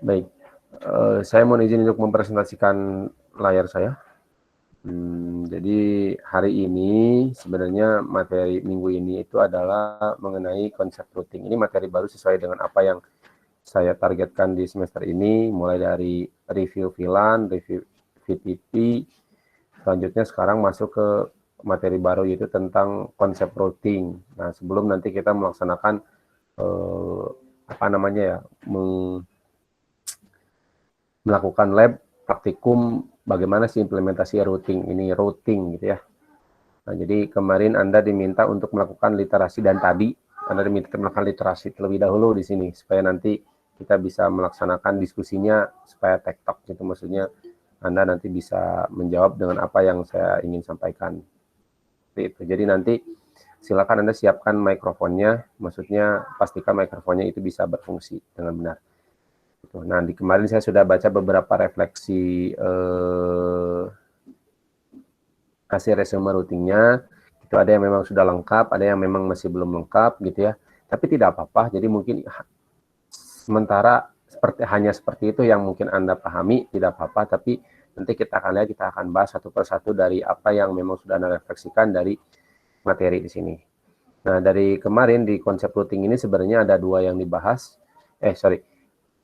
Baik, saya mohon izin untuk mempresentasikan layar saya. Jadi hari ini sebenarnya materi minggu ini itu adalah mengenai konsep routing. Ini materi baru sesuai dengan apa yang saya targetkan di semester ini, mulai dari review VLAN, review VTP, selanjutnya sekarang masuk ke materi baru yaitu tentang konsep routing. Nah, sebelum nanti kita melaksanakan apa namanya ya, melakukan lab praktikum bagaimana sih implementasi routing ini, routing gitu ya. Nah, jadi kemarin Anda diminta untuk melakukan literasi dan tadi Anda diminta melakukan literasi terlebih dahulu di sini supaya nanti kita bisa melaksanakan diskusinya supaya tektok gitu, maksudnya Anda nanti bisa menjawab dengan apa yang saya ingin sampaikan. Seperti itu. Jadi nanti silakan Anda siapkan mikrofonnya, maksudnya pastikan mikrofonnya itu bisa berfungsi dengan benar. Nah, di kemarin saya sudah baca beberapa refleksi hasil resume routingnya. Itu ada yang memang sudah lengkap, ada yang memang masih belum lengkap gitu ya. Tapi tidak apa-apa. Jadi mungkin sementara hanya seperti itu yang mungkin Anda pahami, tidak apa-apa. Tapi nanti kita akan lihat, kita akan bahas satu persatu dari apa yang memang sudah Anda refleksikan dari materi di sini. Nah, dari kemarin di konsep routing ini sebenarnya ada dua yang dibahas.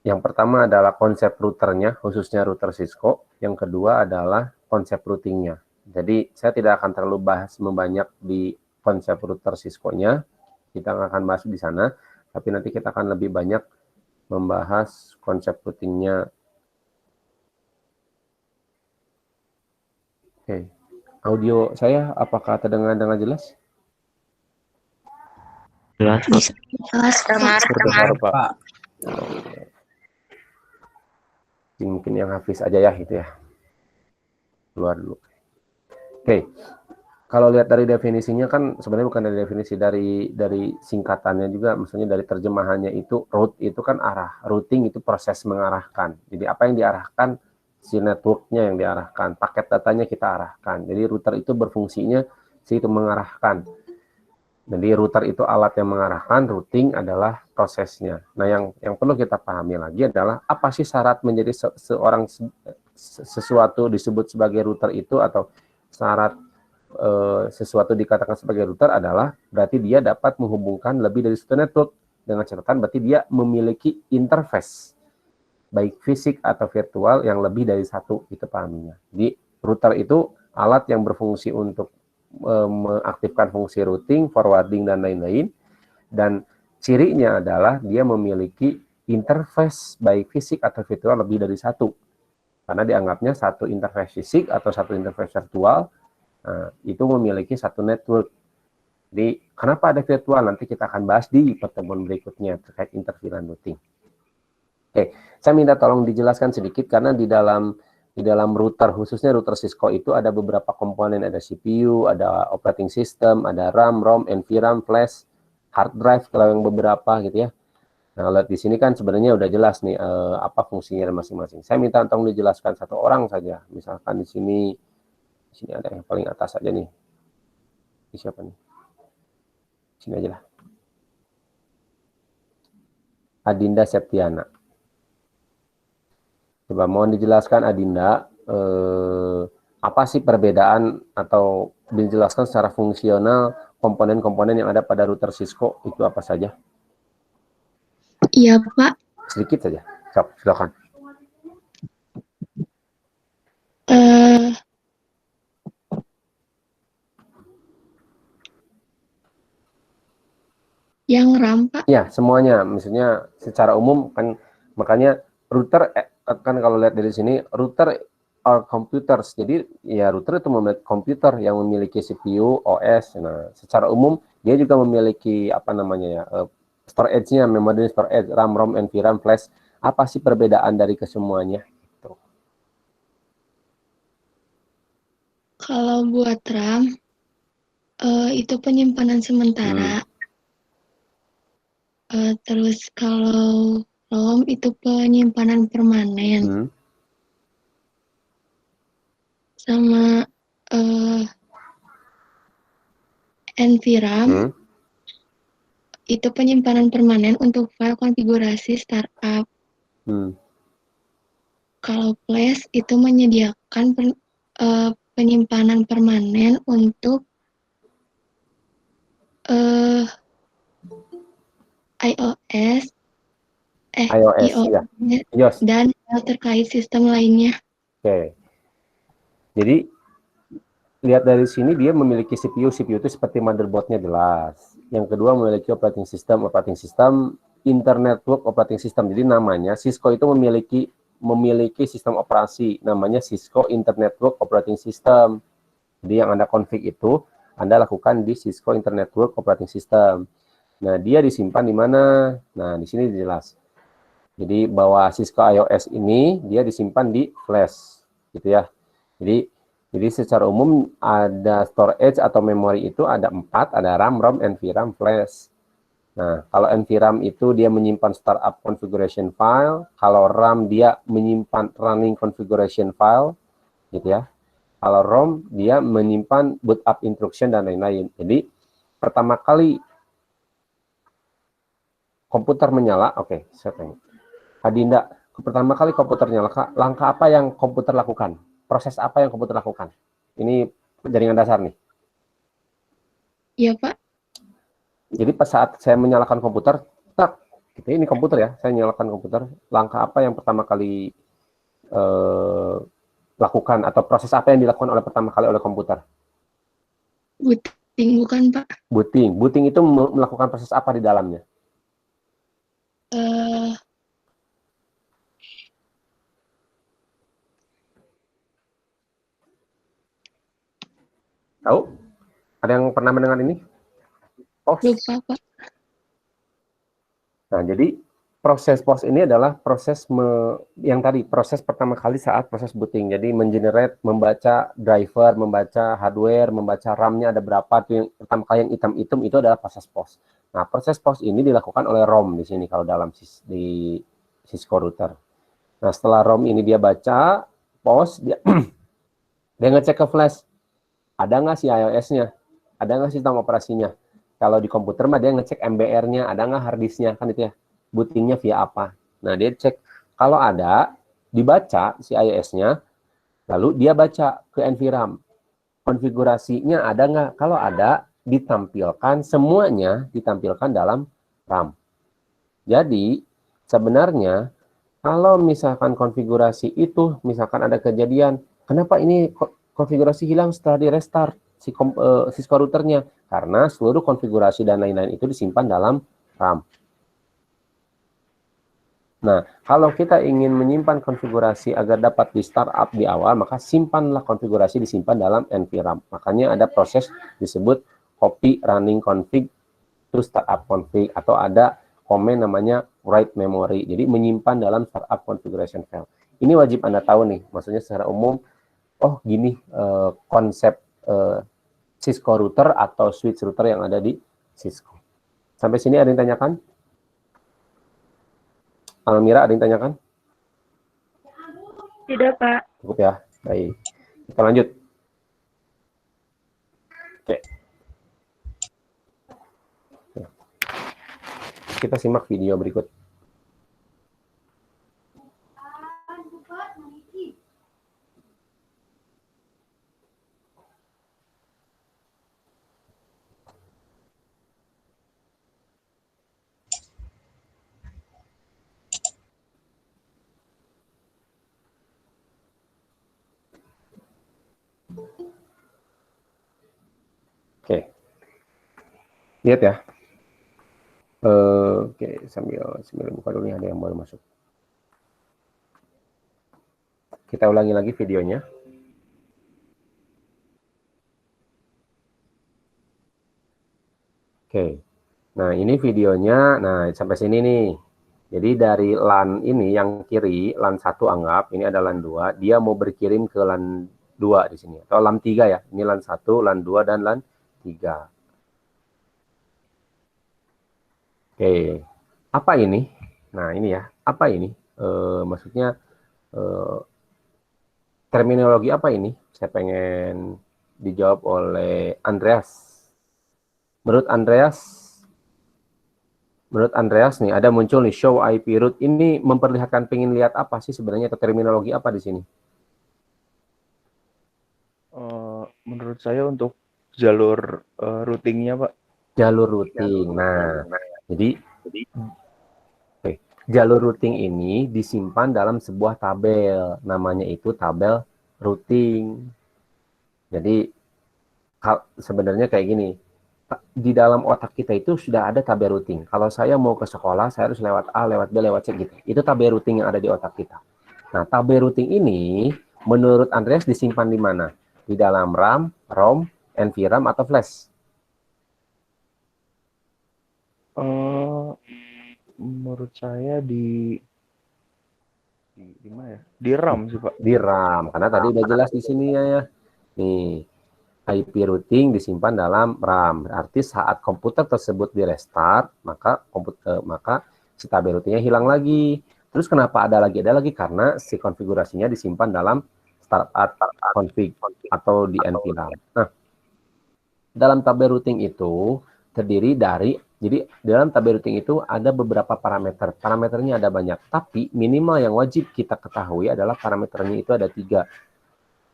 Yang pertama adalah konsep routernya, khususnya router Cisco. Yang kedua adalah konsep routingnya. Jadi saya tidak akan terlalu bahas membanyak di konsep router Cisco-nya. Kita akan bahas di sana. Tapi nanti kita akan lebih banyak membahas konsep routingnya. Oke. Audio saya apakah terdengar dengan jelas? Jelas, Terdengar, Pak. Mungkin yang Hafiz aja ya itu ya. Keluar dulu. Oke. Kalau lihat dari definisinya kan sebenarnya bukan dari definisi, dari singkatannya juga, maksudnya dari terjemahannya itu route itu kan arah, routing itu proses mengarahkan. Jadi apa yang diarahkan, si networknya yang diarahkan, paket datanya kita arahkan. Jadi router itu berfungsinya si itu mengarahkan. Jadi router itu alat yang mengarahkan, routing adalah prosesnya. Nah, yang perlu kita pahami lagi adalah apa sih syarat menjadi sesuatu disebut sebagai router itu, atau syarat sesuatu dikatakan sebagai router adalah berarti dia dapat menghubungkan lebih dari satu network, dengan catatan berarti dia memiliki interface baik fisik atau virtual yang lebih dari satu, itu pahaminya. Jadi router itu alat yang berfungsi untuk mengaktifkan fungsi routing, forwarding dan lain-lain, dan cirinya adalah dia memiliki interface baik fisik atau virtual lebih dari satu, karena dianggapnya satu interface fisik atau satu interface virtual itu memiliki satu network. Jadi kenapa ada virtual, nanti kita akan bahas di pertemuan berikutnya terkait interVLAN routing. Oke, saya minta tolong dijelaskan sedikit karena di dalam router, khususnya router Cisco itu ada beberapa komponen, ada CPU, ada operating system, ada RAM, ROM, NVRAM, flash, hard drive kalau yang beberapa gitu ya. Nah, lihat di sini kan sebenarnya udah jelas nih apa fungsinya masing-masing. Saya minta tolong dijelaskan satu orang saja. Misalkan di sini ada yang paling atas aja nih. Ini siapa nih? Sini aja lah. Adinda Septiana. Coba mohon dijelaskan Adinda, apa sih perbedaan atau dijelaskan secara fungsional komponen-komponen yang ada pada router Cisco itu apa saja? Iya, Pak. Sedikit saja. Silakan. Yang RAM, Pak? Ya, semuanya. Maksudnya secara umum kan, makanya router kan kalau lihat dari sini, router are computers. Jadi ya router itu memiliki komputer yang memiliki CPU, OS. Nah, secara umum dia juga memiliki apa namanya ya, storage-nya, memory storage, RAM, ROM, NVRAM, flash. Apa sih perbedaan dari kesemuanya? Gitu. Kalau buat RAM, itu penyimpanan sementara. Terus kalau ROM itu penyimpanan permanen. sama NVRAM Hmm. itu penyimpanan permanen untuk file konfigurasi startup. Hmm. Kalau Flash itu menyediakan penyimpanan permanen untuk iOS, iOS, ya. iOS. dan file terkait sistem lainnya. Oke. Jadi lihat dari sini dia memiliki CPU. CPU itu seperti motherboardnya jelas. Yang kedua memiliki operating system internet network operating system. Jadi namanya Cisco itu memiliki sistem operasi namanya Cisco Internet Network Operating System. Jadi yang Anda config itu Anda lakukan di Cisco Internet Network Operating System. Nah, dia disimpan di mana? Nah, di sini jelas. Jadi bahwa Cisco iOS ini dia disimpan di flash, gitu ya. Jadi secara umum ada storage atau memori itu ada 4, ada RAM, ROM, NVRAM, flash. Nah, kalau NVRAM itu dia menyimpan startup configuration file, kalau RAM dia menyimpan running configuration file, gitu ya. Kalau ROM dia menyimpan boot up instruction dan lain-lain. Jadi pertama kali komputer menyala, oke, saya tanya. Adinda, pertama kali komputer nyala, langkah apa yang komputer lakukan? Proses apa yang komputer lakukan? Ini jaringan dasar nih. Iya, Pak. Jadi pas saat saya menyalakan komputer, tak, gitu, ini komputer ya, saya nyalakan komputer, langkah apa yang pertama kali lakukan atau proses apa yang dilakukan oleh pertama kali oleh komputer? Booting bukan, Pak? Booting. Booting itu melakukan proses apa di dalamnya? Tahu? Ada yang pernah mendengar ini? Lupa, Pak. Nah, jadi proses POS ini adalah proses yang tadi, proses pertama kali saat proses booting. Jadi mengenerate, membaca driver, membaca hardware, membaca RAM-nya ada berapa, itu yang pertama kali yang hitam-hitam itu adalah proses POS. Nah, proses POS ini dilakukan oleh ROM di sini kalau dalam di Cisco router. Nah, setelah ROM ini dia baca POS, dia ngecek ke flash, ada nggak sih iOS-nya, ada nggak sistem operasinya. Kalau di komputer mah dia ngecek MBR-nya, ada nggak hard disk-nya, kan itu ya. Bootingnya via apa. Nah, dia cek. Kalau ada, dibaca si iOS-nya, lalu dia baca ke NVRAM. Konfigurasinya ada nggak? Kalau ada, ditampilkan, semuanya ditampilkan dalam RAM. Jadi, sebenarnya, kalau misalkan konfigurasi itu, misalkan ada kejadian, kenapa ini konfigurasi hilang setelah di restart Cisco routernya? Karena seluruh konfigurasi dan lain-lain itu disimpan dalam RAM. Nah, kalau kita ingin menyimpan konfigurasi agar dapat di startup di awal, maka simpanlah konfigurasi disimpan dalam NVRAM. Makanya ada proses disebut copy running config to startup config, atau ada komen namanya write memory. Jadi menyimpan dalam startup configuration file. Ini wajib Anda tahu nih, maksudnya secara umum, oh gini konsep Cisco router atau switch router yang ada di Cisco. Sampai sini ada yang tanyakan? Almira, ada yang tanyakan? Tidak, Pak. Cukup ya. Baik. Kita lanjut. Oke. Kita simak video berikut. Oke. Lihat ya. Oke, sambil buka dulu nih, ada yang baru masuk. Kita ulangi lagi videonya. Oke. Nah, ini videonya. Nah, sampai sini nih. Jadi dari LAN ini yang kiri, LAN 1 anggap, ini ada LAN 2, dia mau berkirim ke LAN 2 di sini. Atau LAN 3 ya. Ini LAN 1, LAN 2, dan LAN 3. Oke. Apa ini? Nah, ini ya. Apa ini? Maksudnya terminologi apa ini? Saya pengen dijawab oleh Andreas. Menurut Andreas nih, ada muncul nih show IP route. Ini memperlihatkan pengen lihat apa sih sebenarnya, atau terminologi apa di sini? Menurut saya untuk jalur routingnya, Pak. Jalur routing. Nah, jadi jalur routing ini disimpan dalam sebuah tabel. Namanya itu tabel routing. Jadi sebenarnya kayak gini. Di dalam otak kita itu sudah ada tabel routing. Kalau saya mau ke sekolah, saya harus lewat A, lewat B, lewat C gitu. Itu tabel routing yang ada di otak kita. Nah, tabel routing ini menurut Andreas disimpan di mana? Di dalam RAM, ROM, NVRAM, atau flash? Menurut saya di mana ya? Di RAM sih, Pak. Di RAM, karena tadi udah jelas di sini ya. Nih, IP routing disimpan dalam RAM. Berarti saat komputer tersebut di restart, maka si tabel routingnya hilang lagi. Terus kenapa ada lagi? Ada lagi karena si konfigurasinya disimpan dalam startup config atau di NVRAM. Nah, dalam tabel routing itu terdiri dari, jadi dalam tabel routing itu ada beberapa parameter. Parameternya ada banyak, tapi minimal yang wajib kita ketahui adalah parameternya itu ada 3.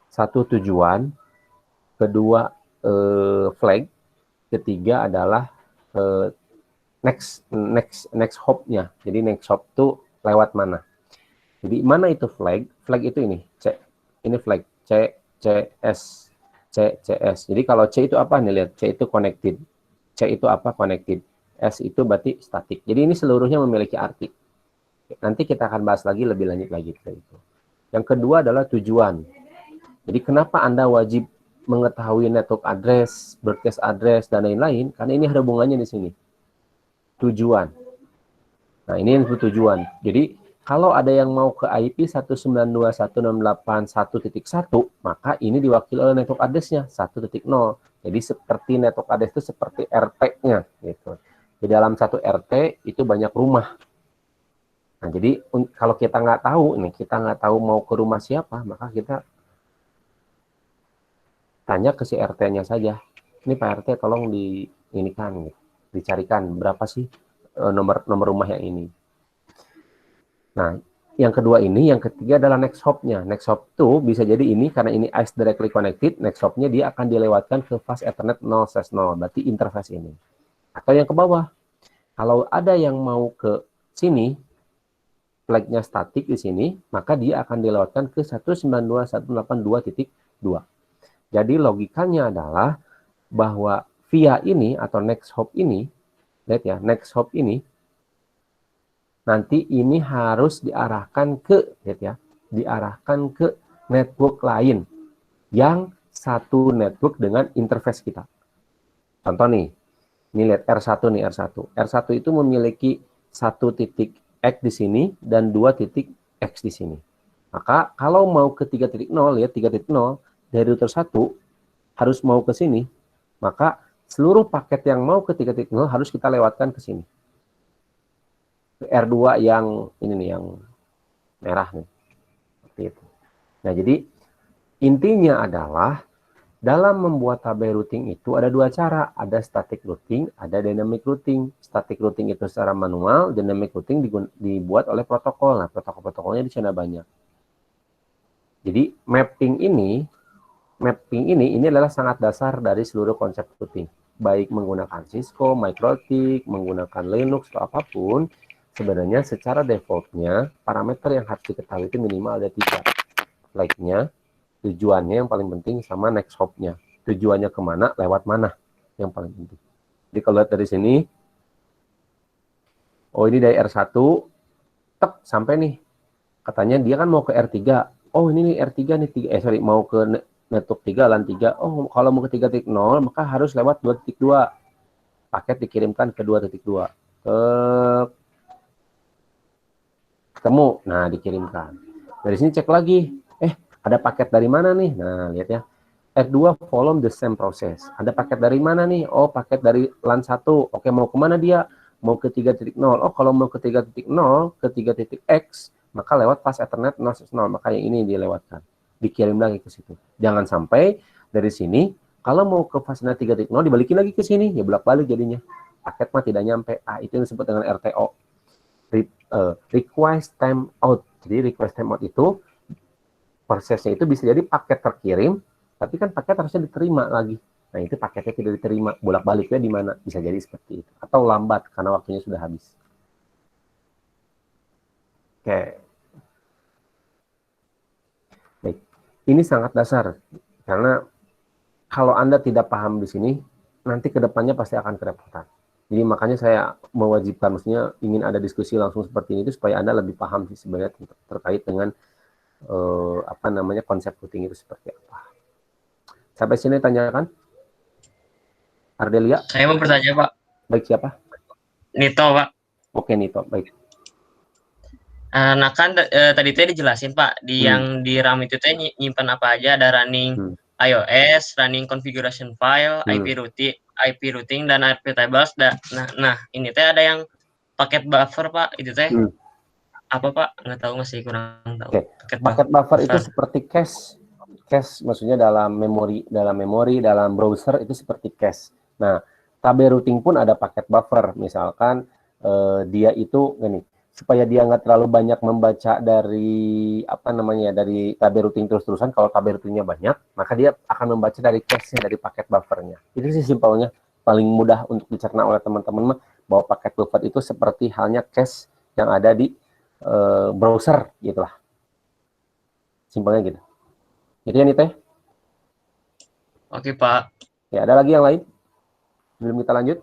Satu, tujuan. Kedua, flag. Ketiga adalah next hop-nya. Jadi next hop itu lewat mana. Jadi mana itu flag? Flag itu ini, C. Ini flag, C, CS, C, CS. Jadi kalau C itu apa nih, lihat. C itu connected. C itu apa? Connected. S itu berarti static. Jadi ini seluruhnya memiliki arti. Nanti kita akan bahas lagi lebih lanjut lagi itu. Yang kedua adalah tujuan. Jadi kenapa Anda wajib mengetahui network address, broadcast address, dan lain-lain? Karena ini ada hubungannya di sini. Tujuan. Nah, ini yang disebut tujuan. Jadi, kalau ada yang mau ke IP 192.168.1.1, maka ini diwakili oleh network address-nya 1.0. Jadi, seperti network address itu seperti RT-nya. Gitu. Di dalam satu RT, itu banyak rumah. Nah, jadi, kalau kita nggak tahu mau ke rumah siapa, maka kita tanya ke si RT-nya saja. Ini Pak RT tolong dicarikan berapa sih nomor rumah yang ini. Nah, yang kedua ini, yang ketiga adalah next hop-nya. Next hop itu bisa jadi ini, karena ini ICE directly connected, next hop-nya dia akan dilewatkan ke fast Ethernet 0/0, berarti interface ini. Atau yang ke bawah. Kalau ada yang mau ke sini, flag-nya statik di sini, maka dia akan dilewatkan ke 192.168.2. Jadi logikanya adalah bahwa via ini atau next hop ini, lihat ya, next hop ini nanti ini harus diarahkan ke, lihat ya, diarahkan ke network lain yang satu network dengan interface kita. Contoh nih, ini lihat R1 nih, R1. R1 itu memiliki 1 titik X di sini dan 2 titik X di sini. Maka kalau mau ke 3.0, lihat 3.0, dari router 1 harus mau ke sini, maka seluruh paket yang mau ke 3.0 harus kita lewatkan ke sini. Ke R2 yang ini nih, yang merah nih. Seperti itu. Nah, jadi intinya adalah dalam membuat tabel routing itu ada 2 cara, ada static routing, ada dynamic routing. Static routing itu secara manual, dynamic routing dibuat oleh protokol. Nah, protokol-protokolnya di sana banyak. Jadi mapping ini adalah sangat dasar dari seluruh konsep routing. Baik menggunakan Cisco, MikroTik, menggunakan Linux atau apapun, sebenarnya secara defaultnya parameter yang harus diketahui itu minimal ada 3. Flag-nya, tujuannya yang paling penting, sama next hop-nya. Tujuannya kemana, lewat mana, yang paling penting. Jadi kalau lihat dari sini, oh ini dari R1, sampai nih. Katanya dia kan mau ke R3. Oh ini nih R3 nih, mau ke network 3, LAN 3. Oh kalau mau ke 3.0, maka harus lewat 2.2. Paket dikirimkan ke 2.2. Ketemu, nah dikirimkan. Dari sini cek lagi, ada paket dari mana nih? Nah lihat ya, R2 follow the same process. Ada paket dari mana nih? Oh paket dari LAN 1. Oke, mau kemana dia? Mau ke 3.0. Oh kalau mau ke 3.0, ke 3.x, maka lewat fast Ethernet 0/0, maka yang ini dilewatkan. dikirim lagi ke situ. Jangan sampai dari sini kalau mau ke Fasna 3.0 dibalikin lagi ke sini, ya bolak-balik jadinya. Paket mah tidak nyampe. Itu yang disebut dengan RTO. Request timeout. Jadi request timeout itu prosesnya itu bisa jadi paket terkirim, tapi kan paket harusnya diterima lagi. Nah, itu paketnya tidak diterima, bolak-baliknya di mana? Bisa jadi seperti itu. Atau lambat karena waktunya sudah habis. Oke. Baik. Ini sangat dasar karena kalau Anda tidak paham di sini, nanti ke depannya pasti akan kerepotan. Jadi makanya saya mewajibkan, maksudnya ingin ada diskusi langsung seperti ini supaya Anda lebih paham sih sebenarnya terkait dengan konsep routing itu seperti apa. Sampai sini tanyakan. Ardelia? Saya mau bertanya, Pak. Baik, siapa? Nito, Pak. Oke, Nito, baik. Nah kan tadi teh dijelasin, Pak, yang di RAM itu teh nyimpan apa aja, ada running iOS, running configuration file, IP routing dan IP tables. Nah, ini teh ada yang paket buffer, Pak. Itu teh apa, Pak? Nggak tahu, masih kurang tahu. Oke. Paket buffer itu seperti cache. Cache maksudnya dalam memori, dalam browser itu seperti cache. Nah, tab routing pun ada paket buffer. Misalkan dia itu gini, supaya dia nggak terlalu banyak membaca dari dari tab routing terus-terusan. Kalau tab routingnya banyak, maka dia akan membaca dari cache-nya, dari paket buffernya. Itu sih simpelnya, paling mudah untuk dicerna oleh teman-teman bahwa paket buffer itu seperti halnya cache yang ada di browser, gitulah. Simpelnya gitu. Itu ya, Nite? Oke, Pak. Ya, ada lagi yang lain? Sebelum kita lanjut?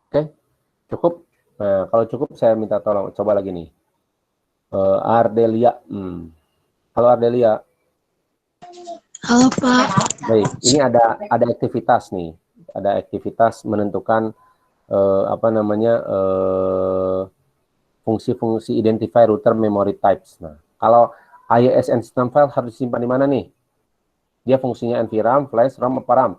Oke, cukup. Nah, kalau cukup saya minta tolong, coba lagi nih. Ardelia. Halo Ardelia. Halo, Pak. Baik, ini ada aktivitas nih. Ada aktivitas menentukan fungsi-fungsi identify router memory types. Nah, kalau iOS and system file harus disimpan di mana nih? Dia fungsinya NVRAM, flash, ROM, apa RAM?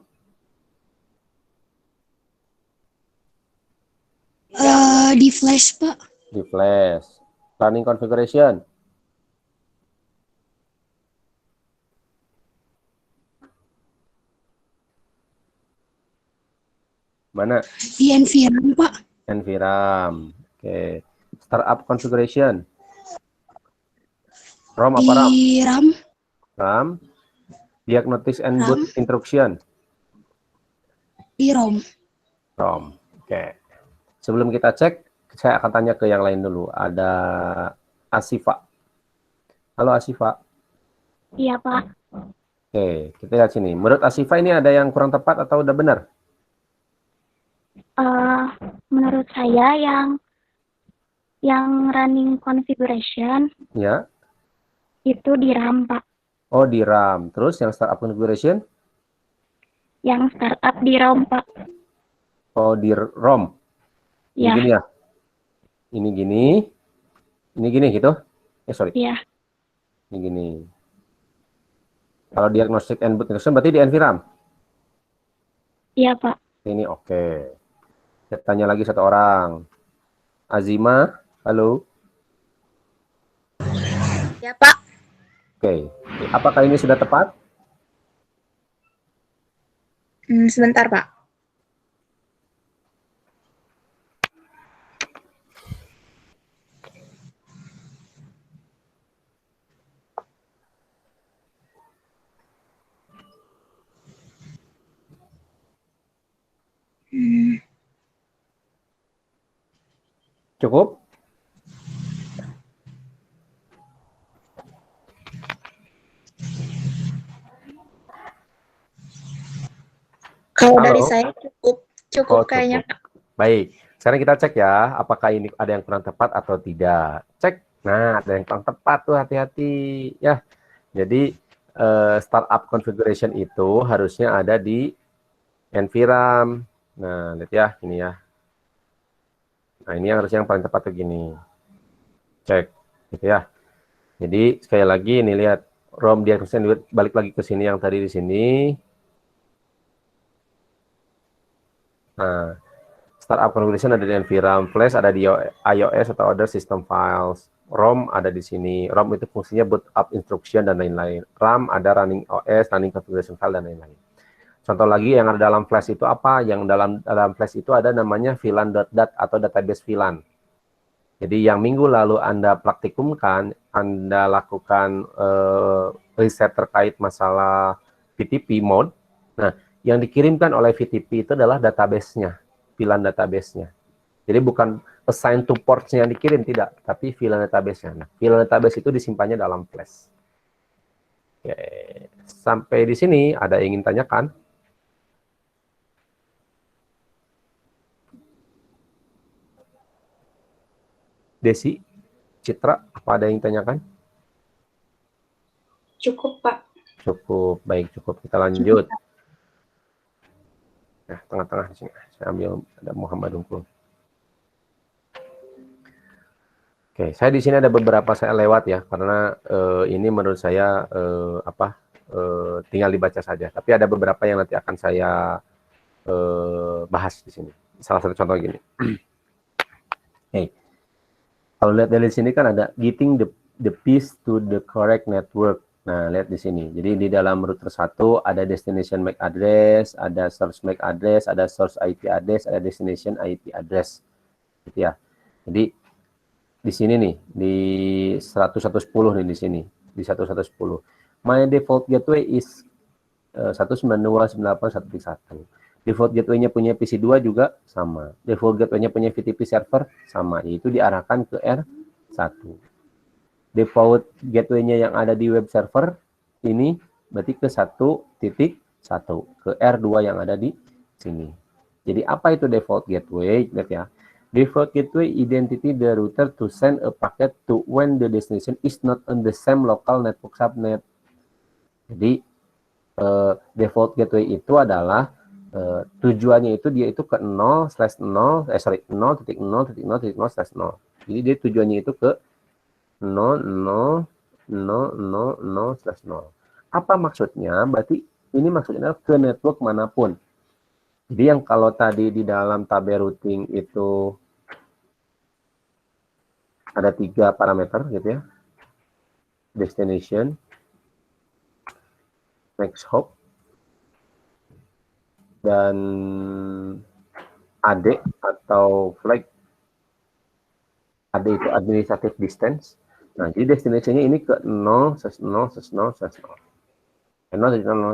Di flash, Pak. Di flash. Running configuration. Mana? Di NVRAM, Pak. NVRAM. Oke. Startup configuration. ROM apa RAM? Di RAM. RAM. Diagnostics and boot instruction. Di ROM. ROM. Oke. Sebelum kita cek, saya akan tanya ke yang lain dulu. Ada Asifa. Halo Asifa. Iya, Pak. Oke, kita lihat sini. Menurut Asifa ini ada yang kurang tepat atau udah benar? Menurut saya yang running configuration Ya. itu di RAM, Pak. Oh, di RAM. Terus yang startup configuration? Yang startup di ROM, Pak. Oh, di ROM. Ini Ya. gini ya? Ini gini. Ini gini gitu? Sorry. Iya. Ini gini. Kalau diagnostic and boot instruction berarti di NVRAM? Iya, Pak. Ini oke. Saya tanya lagi satu orang. Azima, halo. Ya, Pak. Oke. Apakah ini sudah tepat? Sebentar, Pak. Cukup? Kalau Halo. dari saya cukup kayaknya, Pak. Baik. Sekarang kita cek ya, apakah ini ada yang kurang tepat atau tidak. Cek. Nah, ada yang kurang tepat tuh, hati-hati ya. Jadi startup configuration itu harusnya ada di NVRAM. Nah, lihat ya, ini ya. Nah, ini yang harusnya yang paling tepat tuh gini. Cek, gitu ya. Jadi sekali lagi ini lihat ROM diagnosis, balik lagi ke sini yang tadi di sini. Nah, Startup configuration ada di NVRAM, flash ada di iOS atau other system files, ROM ada di sini. ROM itu fungsinya boot up instruction dan lain-lain. RAM ada running OS, running configuration file dan lain-lain. Contoh lagi yang ada dalam flash itu apa? Yang dalam flash itu ada namanya VLAN.dat atau database VLAN. Jadi yang minggu lalu Anda praktikumkan, Anda lakukan riset terkait masalah VTP mode. Nah, yang dikirimkan oleh VTP itu adalah database-nya, VLAN database-nya. Jadi bukan assign to ports-nya yang dikirim, tidak, tapi VLAN database-nya. Nah, VLAN database itu disimpannya dalam flash. Oke. Sampai di sini ada yang ingin tanyakan? Desi, Citra, apa ada yang tanyakan? Cukup, Pak. Cukup, baik, cukup. Kita lanjut. Nah, tengah-tengah di sini. Saya ambil ada Muhammad Unggul. Oke, saya di sini ada beberapa saya lewat ya, karena ini menurut saya tinggal dibaca saja. Tapi ada beberapa yang nanti akan saya bahas di sini. Salah satu contoh gini. Hey. Kalau lihat dari sini kan ada getting the piece to the correct network. Nah, lihat di sini. Jadi di dalam router 1 ada destination MAC address, ada source MAC address, ada source IP address, ada destination IP address. Gitu ya. Jadi di sini nih, di 110 nih di sini, di 1110. My default gateway is 192.168.1.1. Default gateway-nya punya PC2 juga sama. Default gateway-nya punya VTP server sama, yaitu diarahkan ke R1. Default gateway-nya yang ada di web server ini berarti ke 1.1, ke R2 yang ada di sini. Jadi apa itu default gateway? Lihat ya. Default gateway identity the router to send a packet to when the destination is not on the same local network subnet. Jadi default gateway itu adalah tujuannya itu dia itu ke 0/0, 0.0.0.0/0. Jadi dia tujuannya itu ke 0.0.0.0/0. Apa maksudnya? Berarti ini maksudnya ke network manapun. Jadi yang kalau tadi di dalam tabel routing itu ada 3 parameter gitu ya. Destination, next hop, dan AD atau flag. AD itu administrative distance. Nah, jadi destination-nya ini ke 0, 0, 0,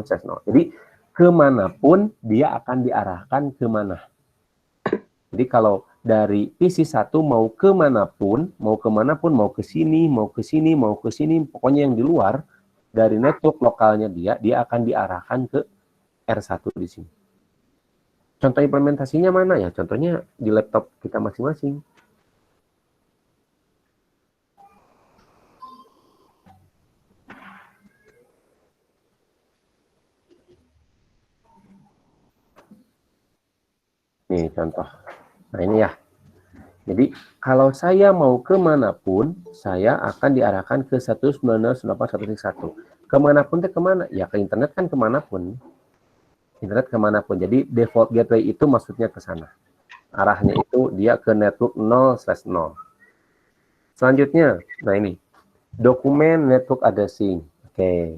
0. Jadi kemanapun dia akan diarahkan kemana. Jadi kalau dari PC1 mau kemanapun, mau ke sini, pokoknya yang di luar dari network lokalnya dia akan diarahkan ke R1 di sini. Contoh implementasinya mana ya? Contohnya di laptop kita masing-masing. Nih contoh. Nah ini ya. Jadi kalau saya mau kemanapun, saya akan diarahkan ke 192.168.1.1. Kemanapun itu kemana? Ya ke internet kan kemanapun. Internet kemanapun. Jadi default gateway itu maksudnya ke sana. Arahnya itu dia ke network 0/0. Selanjutnya, nah ini. Dokumen network addressing. Oke.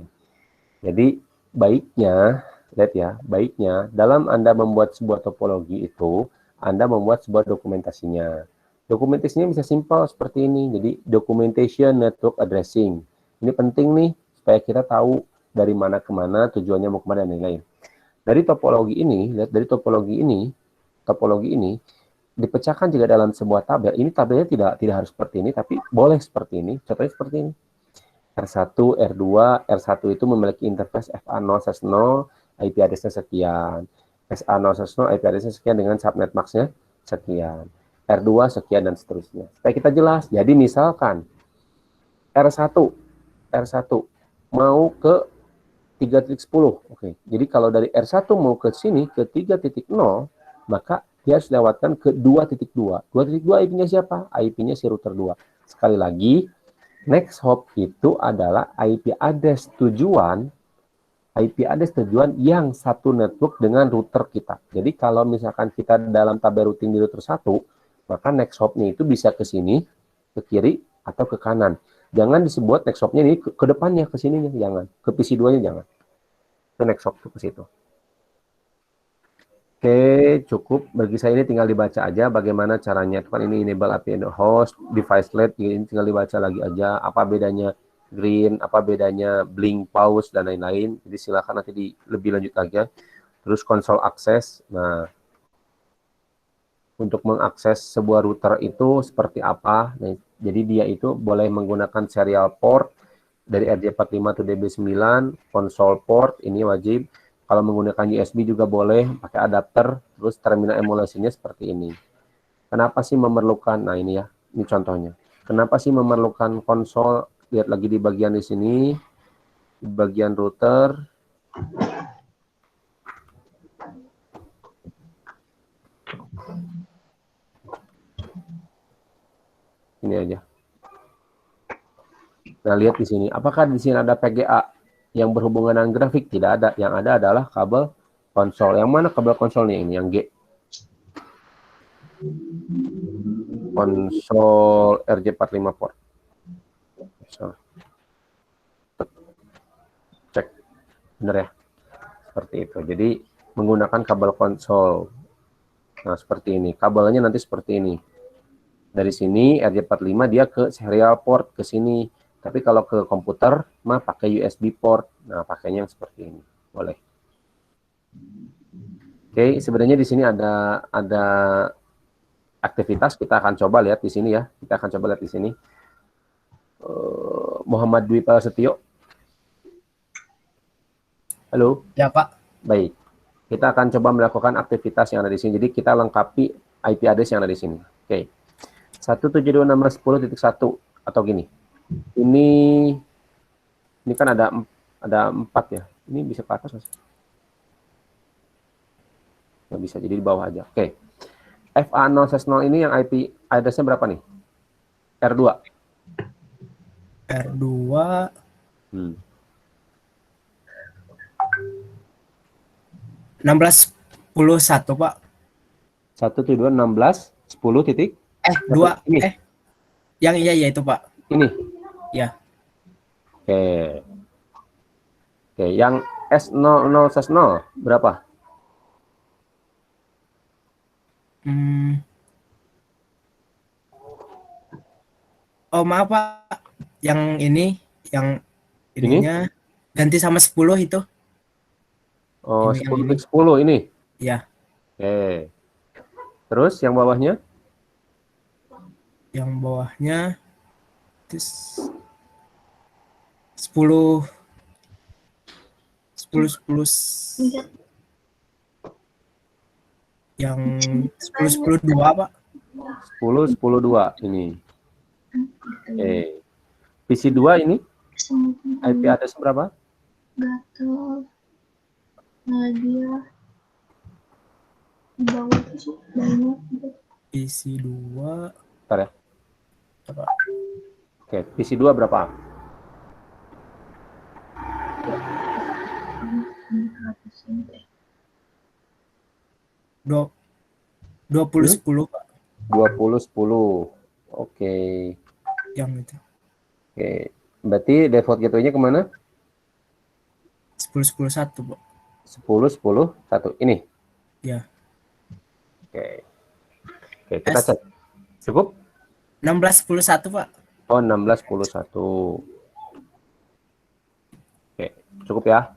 Jadi baiknya, lihat ya, baiknya dalam Anda membuat sebuah topologi itu, Anda membuat sebuah dokumentasinya. Dokumentasinya bisa simpel seperti ini. Jadi documentation network addressing. Ini penting nih supaya kita tahu dari mana ke mana, tujuannya mau kemana dan lain-lain. Dari topologi ini, lihat dari topologi ini dipecahkan juga dalam sebuah tabel. Ini tabelnya tidak harus seperti ini, tapi boleh seperti ini. Contohnya seperti ini. R1, R2, R1 itu memiliki interface FA0/0, IP address-nya sekian. SA0/0, IP address-nya sekian dengan subnet max-nya sekian. R2 sekian dan seterusnya. Supaya kita jelas. Jadi misalkan R1 mau ke 3.10. Oke. Jadi kalau dari R1 mau ke sini ke 3.0, maka dia harus lewatkan ke 2.2. 2.2 IP-nya siapa? IP-nya si router 2. Sekali lagi, next hop itu adalah IP address tujuan IP address tujuan yang satu network dengan router kita. Jadi kalau misalkan kita dalam tabel routing di router 1, maka next hop-nya itu bisa ke sini, ke kiri, atau ke kanan. Jangan disebut next hop-nya ini ke depannya, ke sininya, jangan. Ke PC2-nya jangan. Ke next hop ke situ. Oke, cukup. Bagi saya ini tinggal dibaca aja bagaimana caranya. Kan ini enable API host, device LED, ini tinggal dibaca lagi aja. Apa bedanya green, apa bedanya blink, pause, dan lain-lain. Jadi silakan nanti lebih lanjut aja. Terus console access. Nah, untuk mengakses sebuah router itu seperti apa. Nah, jadi dia itu boleh menggunakan serial port dari RJ45 to DB9, console port, ini wajib. Kalau menggunakan USB juga boleh, pakai adapter, terus terminal emulasinya seperti ini. Kenapa sih memerlukan, nah ini ya, ini contohnya. Kenapa sih memerlukan konsol? Lihat lagi di bagian di sini, di bagian router. Ini aja. Nah, lihat di sini. Apakah di sini ada PGA yang berhubungan dengan grafik? Tidak ada. Yang ada adalah kabel konsol. Yang mana kabel konsolnya ini? Yang G. Konsol RJ45 port. Cek. Benar ya? Seperti itu. Jadi, menggunakan kabel konsol. Nah, seperti ini. Kabelnya nanti seperti ini. Dari sini, RJ45 dia ke serial port ke sini. Tapi kalau ke komputer, mah pakai USB port. Nah, pakainya yang seperti ini. Boleh. Oke, sebenarnya di sini ada aktivitas. Kita akan coba lihat di sini ya. Kita akan coba lihat di sini. Muhammad Dwi Prasetyo. Halo. Ya, Pak. Baik. Kita akan coba melakukan aktivitas yang ada di sini. Jadi kita lengkapi IP address yang ada di sini. Oke. 172.16.10.1 atau gini. Ini kan ada 4 ya. Ini bisa ke atas mas? Nggak bisa, jadi di bawah aja. Oke. FA0/0 ini yang IP address-nya berapa nih? R2. R2 16.11, Pak. 172.16.10 titik. 2. Ini. Yang iya itu, Pak. Ini. Ya. Oke. Oke, yang S00/0 berapa? Oh, maaf, Pak. Yang ininya ganti sama 10 itu. Oh, Ini 10 ini. Ya. Oke. Terus yang bawahnya? Yang bawahnya 10 yang 10/10/2, Pak. 10/10/2 ini. Oke. PC2 ini IP address berapa? Gatel. Nadia. Di bawah itu banyak. PC2. Bentar ya. Apa? Oke, PC2 berapa? 20/10, Pak. 20/10. Oke. Yang itu. Oke. Berarti default gateway-nya kemana? 10/10/1, Pak. 10/10/1. Ini? Ya. Oke. Oke, kita cek. Cukup? 16/10/1, Pak. Oh, 16/10/1. Oke, cukup ya?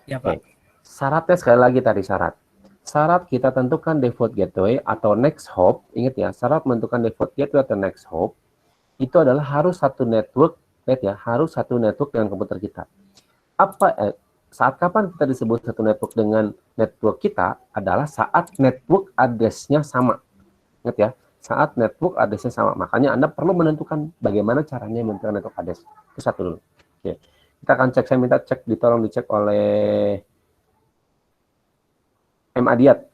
Ya, Pak. Oke. Syaratnya sekali lagi tadi syarat. Syarat kita tentukan default gateway atau next hop. Ingat ya, syarat menentukan default gateway atau next hop itu adalah harus satu network, lihat ya, harus satu network dengan komputer kita. Saat kapan kita disebut satu network dengan network kita adalah saat network address-nya sama. Ingat ya, saat network address-nya sama. Makanya Anda perlu menentukan bagaimana caranya menentukan network address. Itu satu dulu. Oke. Kita akan cek, saya minta cek, tolong dicek oleh M. Adiat.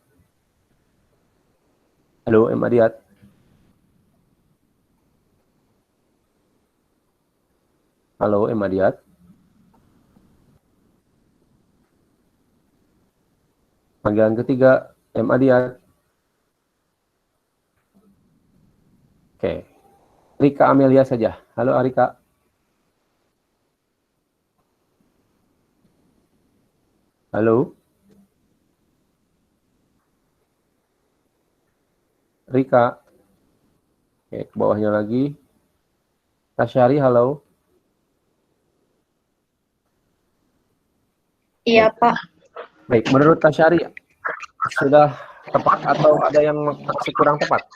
Halo, M. Adiat. Halo, M. Adiat. Panggilan ketiga, M. Adiat. Oke. Rika Amelia saja. Halo Arika. Halo. Rika. Oke, ke bawahnya lagi. Tasyari, halo. Iya, Pak. Baik, menurut Tasyari, sudah tepat atau ada yang masih kurang tepat?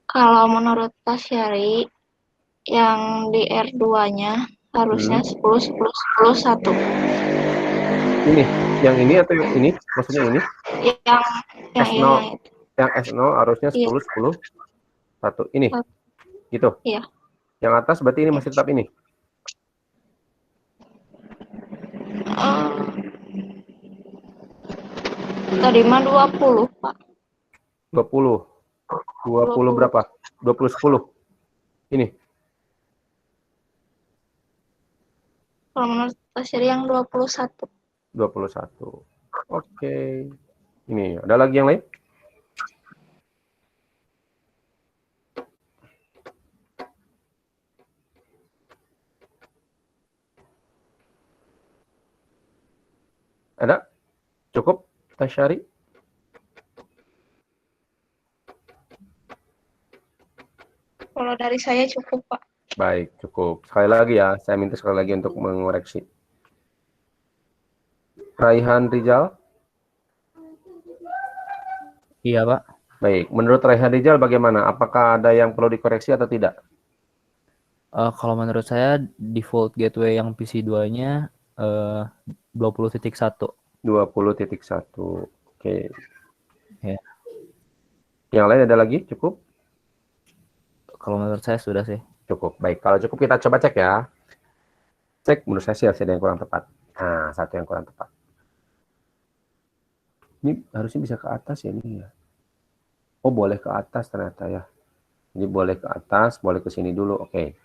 Kalau menurut Pak Syari, yang di R2-nya harusnya 10, 10, 10, 1. Ini, yang ini atau yang ini? Maksudnya ini? Yang S0, yang S0 harusnya 10, 10, 1. Ini? Gitu? Iya. Yang atas berarti ini masih tetap ini? Tadi mah 20, Pak. 20. 20 berapa? 20, 10. Ini? Kalau menurut Pak Syari yang 21. 21. Oke. Ini, ada lagi yang lain? Ada? Cukup, Tasyari? Kalau dari saya cukup, Pak. Baik, cukup. Sekali lagi ya, saya minta sekali lagi untuk mengoreksi. Raihan Rizal? Iya, Pak. Baik, menurut Raihan Rizal bagaimana? Apakah ada yang perlu dikoreksi atau tidak? Kalau menurut saya, default gateway yang PC2-nya 20.1. 20.1. Oke. Ya. Yang lain ada lagi? Cukup? Kalau menurut saya sudah sih. Cukup. Baik, kalau cukup kita coba cek ya. Cek, menurut saya sih ada yang kurang tepat. Nah, satu yang kurang tepat. Ini harusnya bisa ke atas ya ini ya. Oh, boleh ke atas ternyata ya. Jadi boleh ke atas, boleh ke sini dulu. Oke.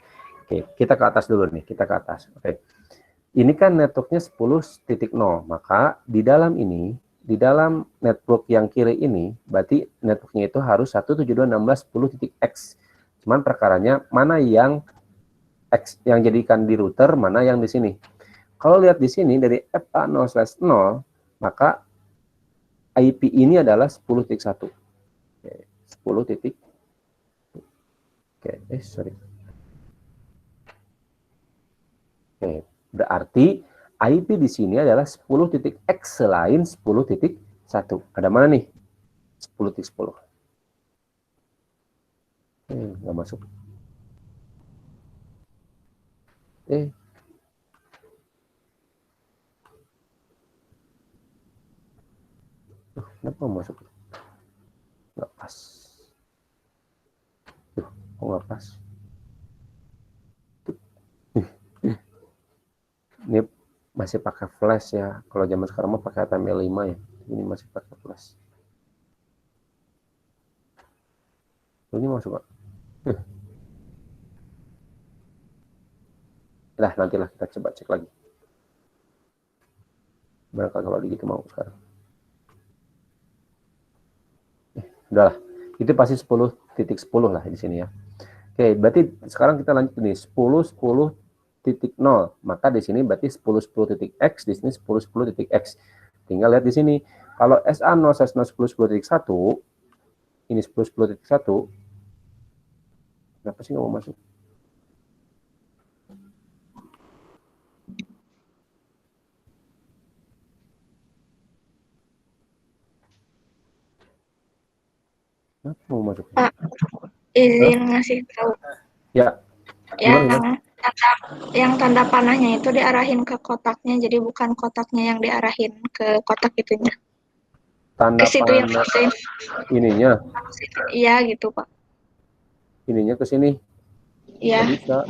Oke, kita ke atas dulu nih. Kita ke atas. Oke. Ini kan networknya 10.0. Maka di dalam ini, di dalam network yang kiri ini, berarti networknya itu harus 172.16.10.x. Cuman perkaranya mana yang X yang jadikan di router, mana yang di sini. Kalau lihat di sini dari FA0/0, maka IP ini adalah 10.1. Oke, 10. Oke, sorry. Oke, berarti IP di sini adalah 10.x selain 10.1. Ada mana nih? 10.10. Nggak masuk. Kenapa masuk? Nggak pas. Kok nggak pas? Ini masih pakai flash ya. Kalau zaman sekarang mah pakai HTML5 ya. Ini masih pakai flash. Ini masuk nggak? Nah, nantilah kita coba cek lagi. Barangkali kalau begitu mau sekarang. Udahlah, itu pasti 10.10 lah di sini ya. Oke, berarti sekarang kita lanjut nih 10.10.0. Maka di sini berarti 10.10.x, di sini 10.10.x. Tinggal lihat di sini. Kalau SA0/10.10.1, ini 10.10.1. Kenapa sih nggak mau masuk? Kenapa mau masuk? Pak, izin ngasih tahu. Ya. Yang tanda panahnya itu diarahin ke kotaknya, jadi bukan kotaknya yang diarahin ke kotak itunya. Tanda Ke situ yang panah ininya. Iya gitu, Pak. Ininya ke sini. Iya. Bisa.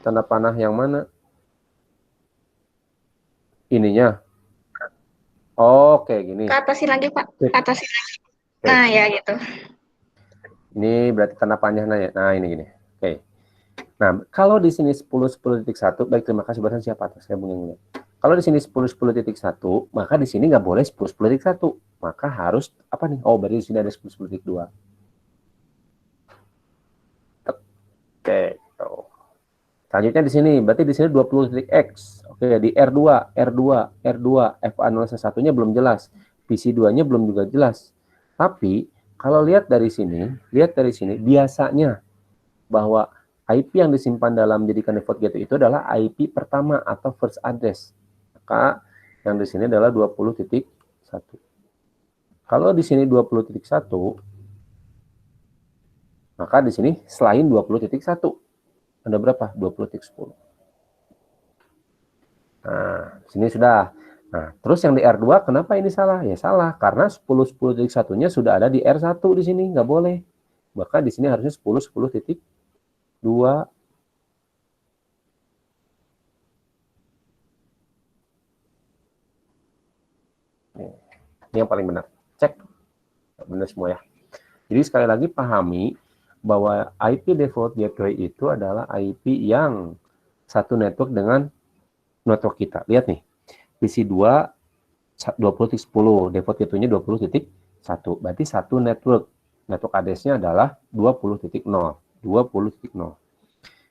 Tanda panah yang mana? Ininya. Oke, gini. Ke atasin lagi, Pak. Ke atasin lagi. Oke. Nah, ya gitu. Ini berarti tanda panahnya. Nah, ini gini. Oke. Nah, kalau di sini 10.10.1, baik, terima kasih barusan siapa tuh? Saya belum lihat. Kalau di sini 10.10.1, maka di sini nggak boleh 10.10.1. Maka harus apa nih? Oh, berarti di sini ada 10.10.2. Oke, tuh. Selanjutnya di sini, berarti di sini 20.x. Oke, di R2, FA011-nya belum jelas. PC2-nya belum juga jelas. Tapi, kalau lihat dari sini, biasanya bahwa IP yang disimpan dalam jadikan default gateway itu adalah IP pertama atau first address. Maka yang di sini adalah 20.1. Kalau di sini 20.1, maka di sini selain 20.1 ada berapa? 20.10. Nah, sini sudah. Nah, terus yang di R2 kenapa ini salah? Ya salah karena 10.10.1-nya sudah ada di R1 di sini, nggak boleh. Maka di sini harusnya 10.10.2. Ini yang paling benar. Cek. Benar semua ya. Jadi sekali lagi pahami bahwa IP default gateway itu adalah IP yang satu network dengan network kita. Lihat nih. PC2 20.10, default gateway-nya 20.1. Berarti satu network. Network address-nya adalah 20.0.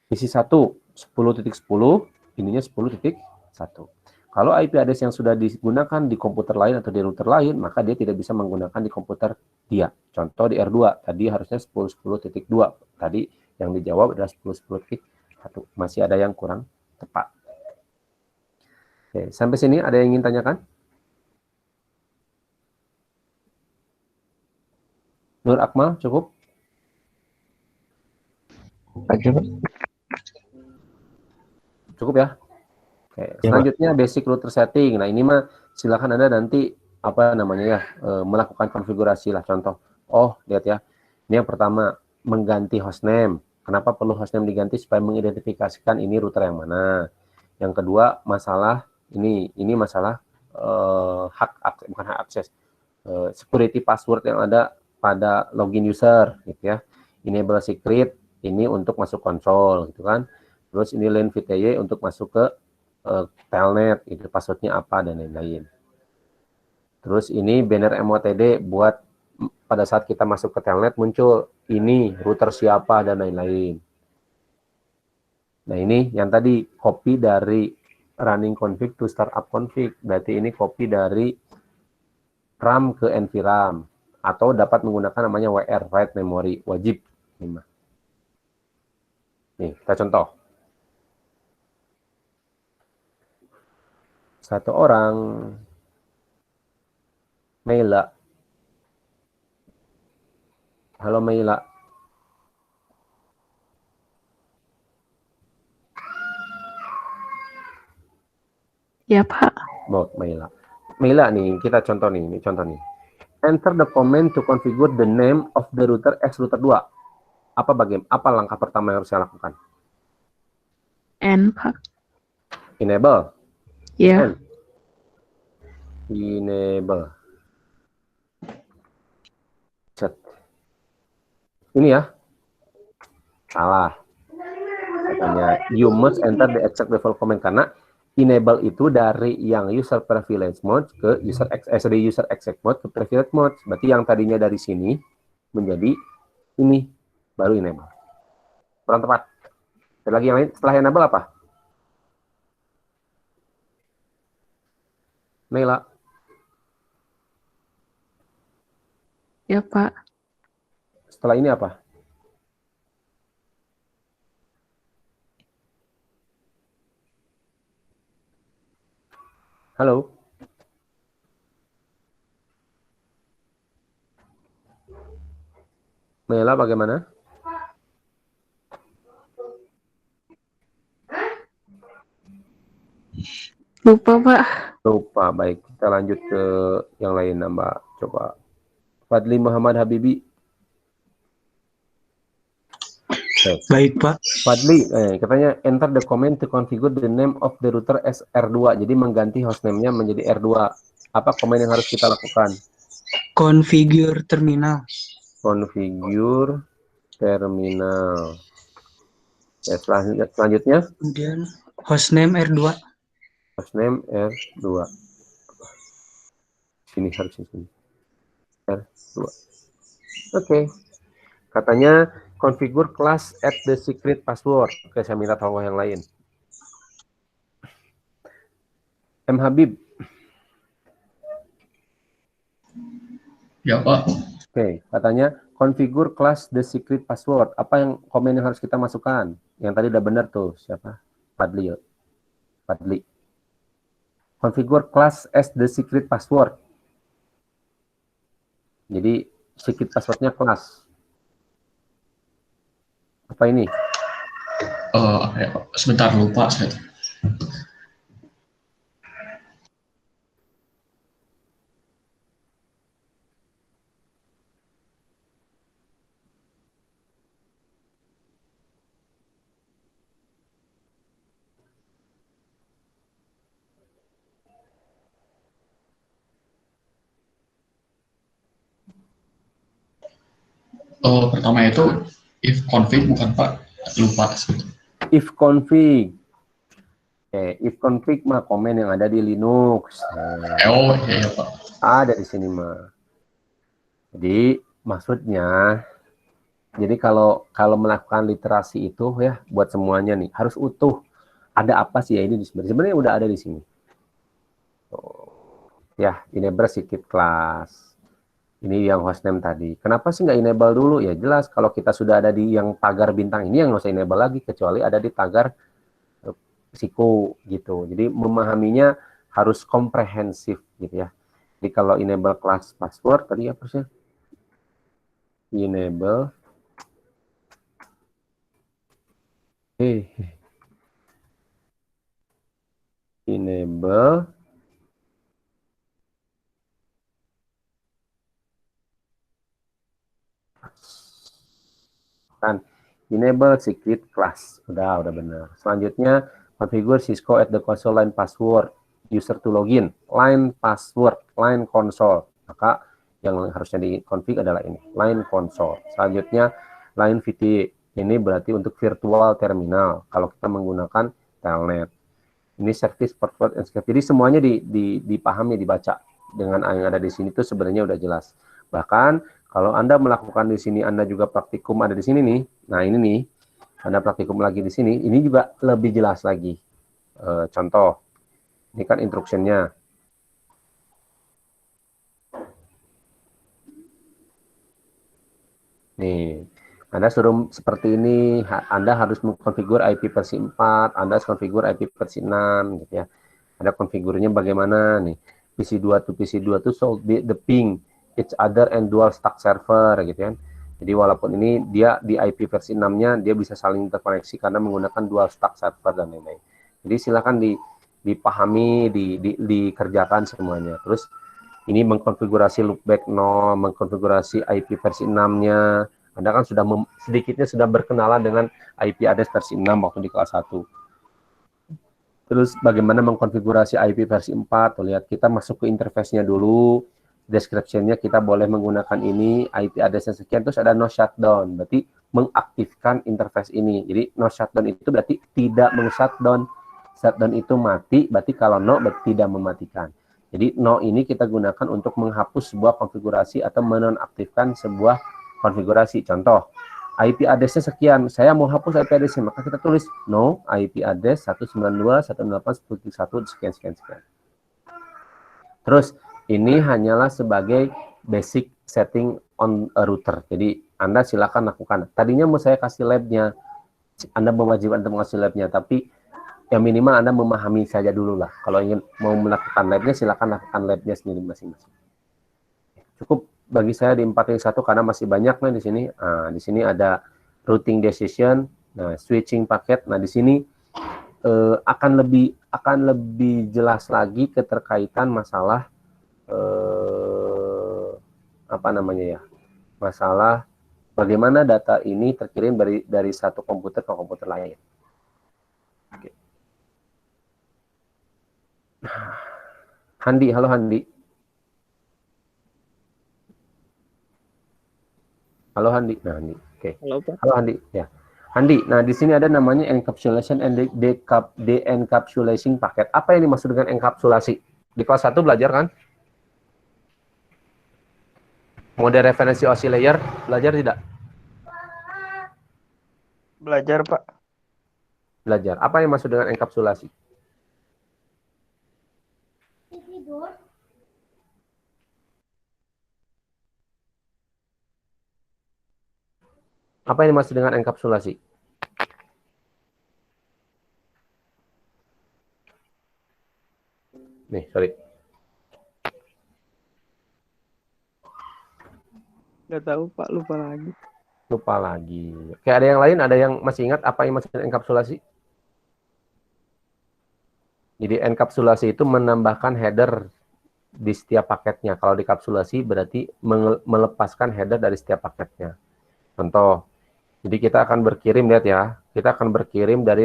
PC1 10.10, ininya 10.1. Kalau IP address yang sudah digunakan di komputer lain atau di router lain, maka dia tidak bisa menggunakan di komputer dia. Contoh di R2, tadi harusnya 10.10.2. Tadi yang dijawab adalah 10.10.1. Masih ada yang kurang tepat. Oke, sampai sini ada yang ingin tanyakan? Nur Akmal, cukup? Cukup ya? Oke, selanjutnya basic router setting. Nah, ini mah silakan Anda nanti apa namanya ya, melakukan konfigurasi lah. Contoh. Oh, lihat ya. Ini yang pertama, mengganti hostname. Kenapa perlu hostname diganti? Supaya mengidentifikasikan ini router yang mana. Yang kedua, masalah ini masalah bukan hak akses. Security password yang ada pada login user gitu ya. Enable secret ini untuk masuk konsol gitu kan. Terus ini LAN VTY untuk masuk ke telnet, itu passwordnya apa dan lain-lain. Terus ini banner MOTD buat pada saat kita masuk ke telnet muncul ini router siapa dan lain-lain. Nah ini yang tadi copy dari running config to startup config, berarti ini copy dari RAM ke NVRAM atau dapat menggunakan namanya WR, write memory, wajib. Nih kita contoh. Satu orang, Meila. Halo Meila. Ya Pak. Bot Meila. Meila nih, kita contoh nih, ini contoh nih. Enter the command to configure the name of the router as router 2. Apa langkah pertama yang harus saya lakukan? N Pak. Enable. Ya. Enable. Set. Ini ya. Salah. Katanya you must enter the exact default command karena enable itu dari yang user privilege mode ke user exec mode ke privilege mode. Berarti yang tadinya dari sini menjadi ini baru enable. Kurang tepat. Ada lagi yang lain setelah enable apa? Meila. Ya Pak. Setelah ini apa? Halo. Meila bagaimana? Lupa Pak. Lupa, baik. Kita lanjut ke yang lain, Mbak. Coba. Fadli Muhammad Habibi. Baik, Pak. Fadli, katanya enter the command to configure the name of the router as R2. Jadi mengganti hostname-nya menjadi R2. Apa command yang harus kita lakukan? Configure terminal. Configure terminal. Ya, selanjutnya Kemudian hostname R2. hostname R2. Sini harusnya sini. R2. Oke. Katanya configure class add the secret password. Oke, saya minta tolong yang lain. M Habib. Ya, Pak. Oke, katanya configure class the secret password. Apa yang komen yang harus kita masukkan? Yang tadi udah benar tuh, siapa? Fadli. Fadli. Configure class as the secret password. Jadi secret passwordnya kelas. Apa ini? Ya, sebentar lupa saya. Pertama itu if config bukan Pak, lupa. If config. If config mah komen yang ada di Linux. Iya Pak. Ada di sini mah. Jadi maksudnya, jadi kalau melakukan literasi itu ya buat semuanya nih harus utuh. Ada apa sih ya ini sebenarnya udah ada di sini. Ya, enable secret class. Ini yang hostname tadi. Kenapa sih nggak enable dulu? Ya jelas kalau kita sudah ada di yang tagar bintang ini yang nggak usah enable lagi kecuali ada di tagar psiko gitu. Jadi memahaminya harus komprehensif gitu ya. Jadi kalau enable class password tadi apa sih? Enable enable kan enable secret class. Udah benar. Selanjutnya configure Cisco at the console line password user to login, line password, line console. Maka yang harusnya di config adalah ini, line console. Selanjutnya line VT. Ini berarti untuk virtual terminal kalau kita menggunakan telnet. Ini service password and security. Jadi semuanya dipahami, dibaca dengan yang ada di sini itu sebenarnya udah jelas. Bahkan kalau Anda melakukan di sini, Anda juga praktikum ada di sini nih. Nah, ini nih. Anda praktikum lagi di sini, ini juga lebih jelas lagi. Contoh. Ini kan instruksinya. Nih. Anda suruh seperti ini, Anda harus mengkonfigur IP versi 4, Anda harus konfigur IP versi 6 gitu ya. Ada konfigurnya bagaimana nih. PC2 to PC2 to solve the ping each other and dual stack server gitu kan. Jadi walaupun ini dia di IP versi 6-nya dia bisa saling terkoneksi karena menggunakan dual stack server dan lain-lain. Jadi silakan dipahami, dikerjakan semuanya. Terus ini mengkonfigurasi loopback 0, mengkonfigurasi IP versi 6-nya. Anda kan sudah sedikitnya sudah berkenalan dengan IP address versi 6 waktu di kelas 1. Terus bagaimana mengkonfigurasi IP versi 4? Tuh, lihat kita masuk ke interface-nya dulu. Description-nya kita boleh menggunakan ini, IP address-nya sekian, terus ada no shutdown. Berarti mengaktifkan interface ini. Jadi no shutdown itu berarti tidak meng-shutdown. Shutdown itu mati, berarti kalau no berarti tidak mematikan. Jadi no ini kita gunakan untuk menghapus sebuah konfigurasi atau menonaktifkan sebuah konfigurasi. Contoh, IP address-nya sekian, saya mau hapus IP address-nya, maka kita tulis no IP address 192.168.1.1 sekian. Terus ini hanyalah sebagai basic setting on a router. Jadi Anda silakan lakukan. Tadinya mau saya kasih lab-nya, Anda mewajibkan untuk mengasih lab-nya, tapi yang minimal Anda memahami saja dulu lah. Kalau ingin mau melakukan lab-nya, silakan lakukan lab-nya sendiri masing-masing. Cukup bagi saya di 4.1 karena masih banyak nih di sini. Nah, di sini ada routing decision, nah switching paket. Nah, di sini akan lebih jelas lagi keterkaitan masalah apa namanya ya? Masalah bagaimana data ini terkirim dari satu komputer ke komputer lain. Oke. Handi, halo Handi. Halo Handi. Nah, Handi. Oke. Halo, Pak. Halo Handi. Ya. Andi, nah di sini ada namanya encapsulation and de-encapsulating paket. Apa yang dimaksud dengan enkapsulasi? Di kelas 1 belajar kan? Model referensi OSI layer, belajar tidak? Belajar, Pak. Belajar. Apa yang dimaksud dengan enkapsulasi? Apa yang dimaksud dengan enkapsulasi? Nih, sorry. Nggak tahu, Pak. Lupa lagi. Lupa lagi. Oke, ada yang lain? Ada yang masih ingat apa yang dimaksud dengan enkapsulasi? Jadi enkapsulasi itu menambahkan header di setiap paketnya. Kalau dikapsulasi berarti melepaskan header dari setiap paketnya. Contoh, jadi kita akan berkirim, lihat ya, kita akan berkirim dari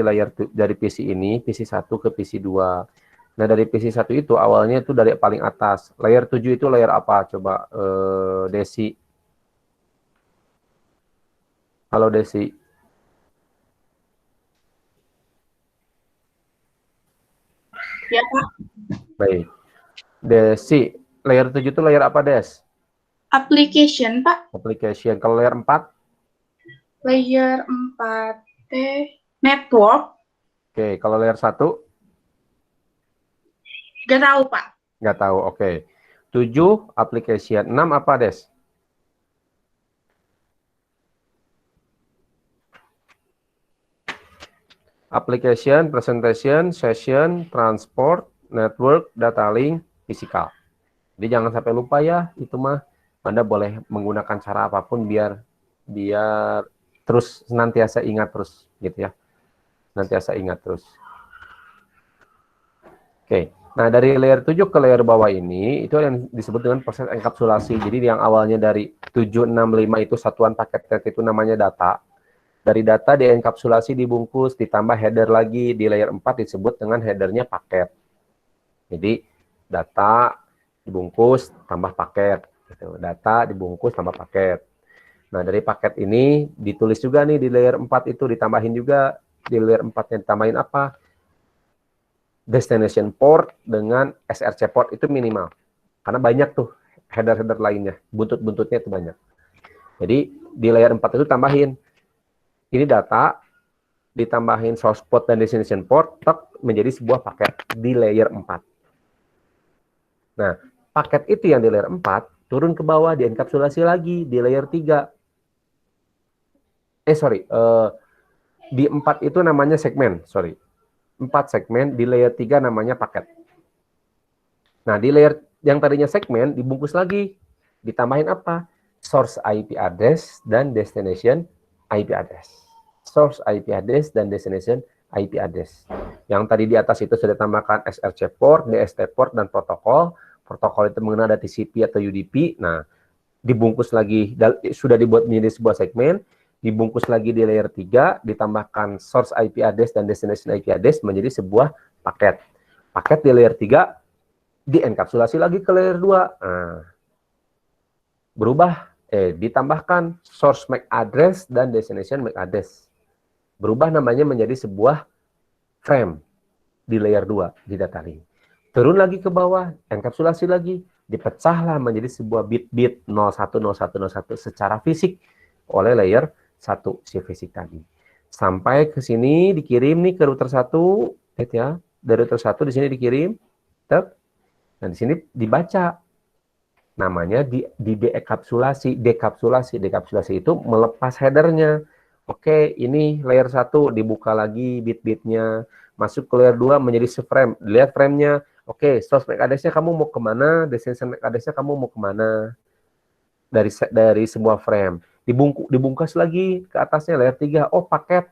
dari PC ini, PC 1 ke PC 2. Nah, dari PC 1 itu awalnya itu dari paling atas. Layer 7 itu layer apa? Coba Desi. Halo Desi. Ya, Pak. Baik. Desi, layer 7 itu layer apa, Des? Application, Pak. Application. Kalau layer 4? Layer 4T network. Oke, kalau layer 1? Gak tahu, Pak. Nggak tahu, oke. 7 application. 6 apa, Des? Application, presentation, session, transport, network, data link, physical. Jadi jangan sampai lupa ya, itu mah Anda boleh menggunakan cara apapun biar terus senantiasa ingat terus gitu ya. Senantiasa ingat terus. Oke. Nah, dari layer 7 ke layer bawah ini itu yang disebut dengan proses enkapsulasi. Jadi yang awalnya dari 765 itu satuan paket net itu namanya data. Dari data dienkapsulasi, dibungkus, ditambah header lagi. Di layer 4 disebut dengan headernya paket. Jadi data dibungkus tambah paket. Gitu. Data dibungkus tambah paket. Nah, dari paket ini ditulis juga nih di layer 4 itu ditambahin juga. Di layer 4 yang ditambahin apa? Destination port dengan SRC port itu minimal. Karena banyak tuh header-header lainnya. Buntut-buntutnya itu banyak. Jadi di layer 4 itu tambahin. Ini data, ditambahin source port dan destination port, menjadi sebuah paket di layer 4. Nah, paket itu yang di layer 4, turun ke bawah, dienkapsulasi lagi di layer 3. Di 4 itu namanya segmen, 4 segmen, di layer 3 namanya paket. Nah, di layer yang tadinya segmen, dibungkus lagi. Ditambahin apa? Source IP address dan destination IP address. Source IP address dan destination IP address. Yang tadi di atas itu sudah ditambahkan SRC port, DST port, dan protokol. Protokol itu mengenai ada TCP atau UDP. Nah, dibungkus lagi, sudah dibuat menjadi sebuah segmen, dibungkus lagi di layer 3, ditambahkan source IP address dan destination IP address menjadi sebuah paket. Paket di layer 3 dienkapsulasi lagi ke layer 2. Nah, ditambahkan source MAC address dan destination MAC address. Berubah namanya menjadi sebuah frame di layer 2 di data link. Turun lagi ke bawah, enkapsulasi lagi, dipecahlah menjadi sebuah bit-bit 010101 secara fisik oleh layer 1 si fisik tadi. Sampai ke sini dikirim nih ke router 1, lihat ya. Dari router 1 di sini dikirim, dan di sini dibaca. Namanya di dekapsulasi. Dekapsulasi itu melepas headernya. Oke, ini layer 1 dibuka lagi bit-bitnya, masuk ke layer 2 menjadi se-frame. Dilihat frame-nya. Oke, source MAC address-nya kamu mau kemana, destination MAC address-nya kamu mau kemana. Dari sebuah frame. Dibungkus lagi ke atasnya layer 3. Oh, paket.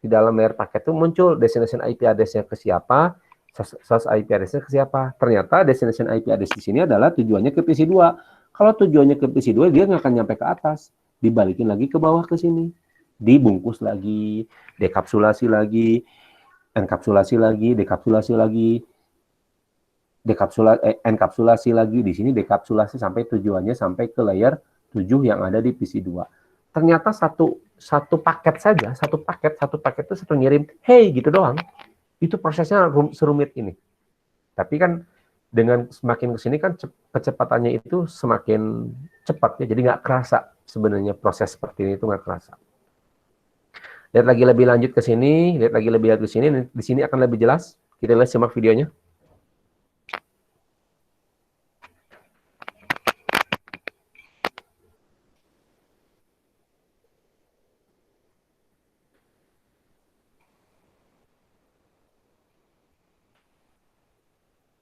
Di dalam layer paket itu muncul destination IP address-nya ke siapa, source IP address-nya ke siapa. Ternyata destination IP address di sini adalah tujuannya ke PC 2. Kalau tujuannya ke PC 2, dia nggak akan nyampe ke atas. Dibalikin lagi ke bawah ke sini. Dibungkus lagi, dekapsulasi lagi, enkapsulasi lagi, dekapsulasi lagi, enkapsulasi lagi. Di sini dekapsulasi sampai tujuannya sampai ke layer 7 yang ada di PC 2. Ternyata satu paket saja, satu paket itu satu ngirim, hey gitu doang. Itu prosesnya serumit ini. Tapi kan dengan semakin kesini kan kecepatannya itu semakin cepat ya, jadi nggak kerasa sebenarnya proses seperti ini itu nggak kerasa. Lihat lagi lebih lanjut ke sini, lihat lagi lebih lanjut ke sini, di sini akan lebih jelas. Kita lihat simak videonya.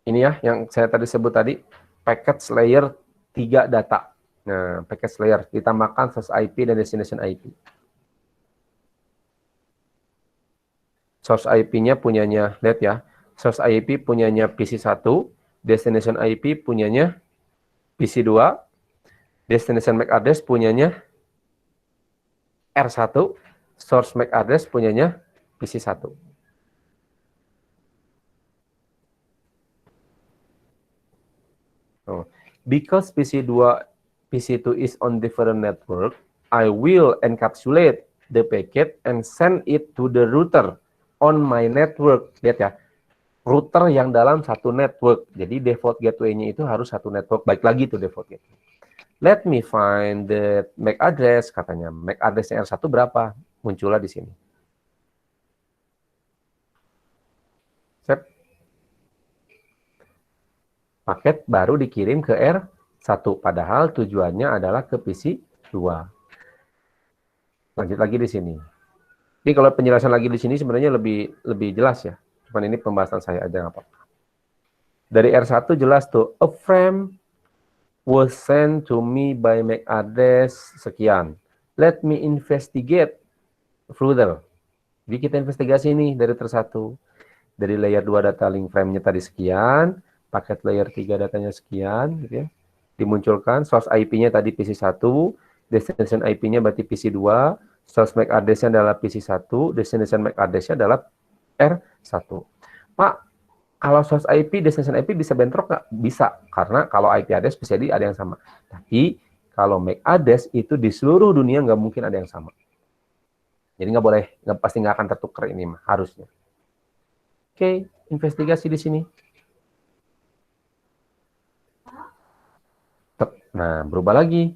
Ini ya, yang saya tadi sebut tadi, package layer 3 data. Nah, package layer ditambahkan source IP dan destination IP. Source IP-nya punyanya, lihat ya, source IP punyanya PC1, destination IP punyanya PC2, destination MAC address punyanya R1, source MAC address punyanya PC1. Oh. Because PC2 is on different network, I will encapsulate the packet and send it to the router on my network. Lihat ya, router yang dalam satu network. Jadi default gateway-nya itu harus satu network. Baik lagi tuh default gateway. Let me find the MAC address, katanya. MAC address-nya R1 berapa? Muncullah di sini. Set. Paket baru dikirim ke R1, padahal tujuannya adalah ke PC2. Lanjut lagi di sini. Jadi kalau penjelasan lagi di sini sebenarnya lebih jelas ya. Cuman ini pembahasan saya aja nggak apa-apa. Dari R1 jelas tuh, a frame was sent to me by MAC address sekian. Let me investigate further. Jadi kita investigasi nih dari R1. Dari layer 2 data link frame-nya tadi sekian, paket layer 3 datanya sekian, gitu ya. Dimunculkan, source IP-nya tadi PC1, destination IP-nya berarti PC2, source MAC address-nya adalah PC1, destination MAC address-nya adalah R1. Pak, kalau source IP, destination IP bisa bentrok nggak? Bisa, karena kalau IP address bisa ada yang sama. Tapi kalau MAC address itu di seluruh dunia nggak mungkin ada yang sama. Jadi nggak boleh, pasti nggak akan tertukar ini mah, harusnya. Oke, investigasi di sini. Nah, berubah lagi.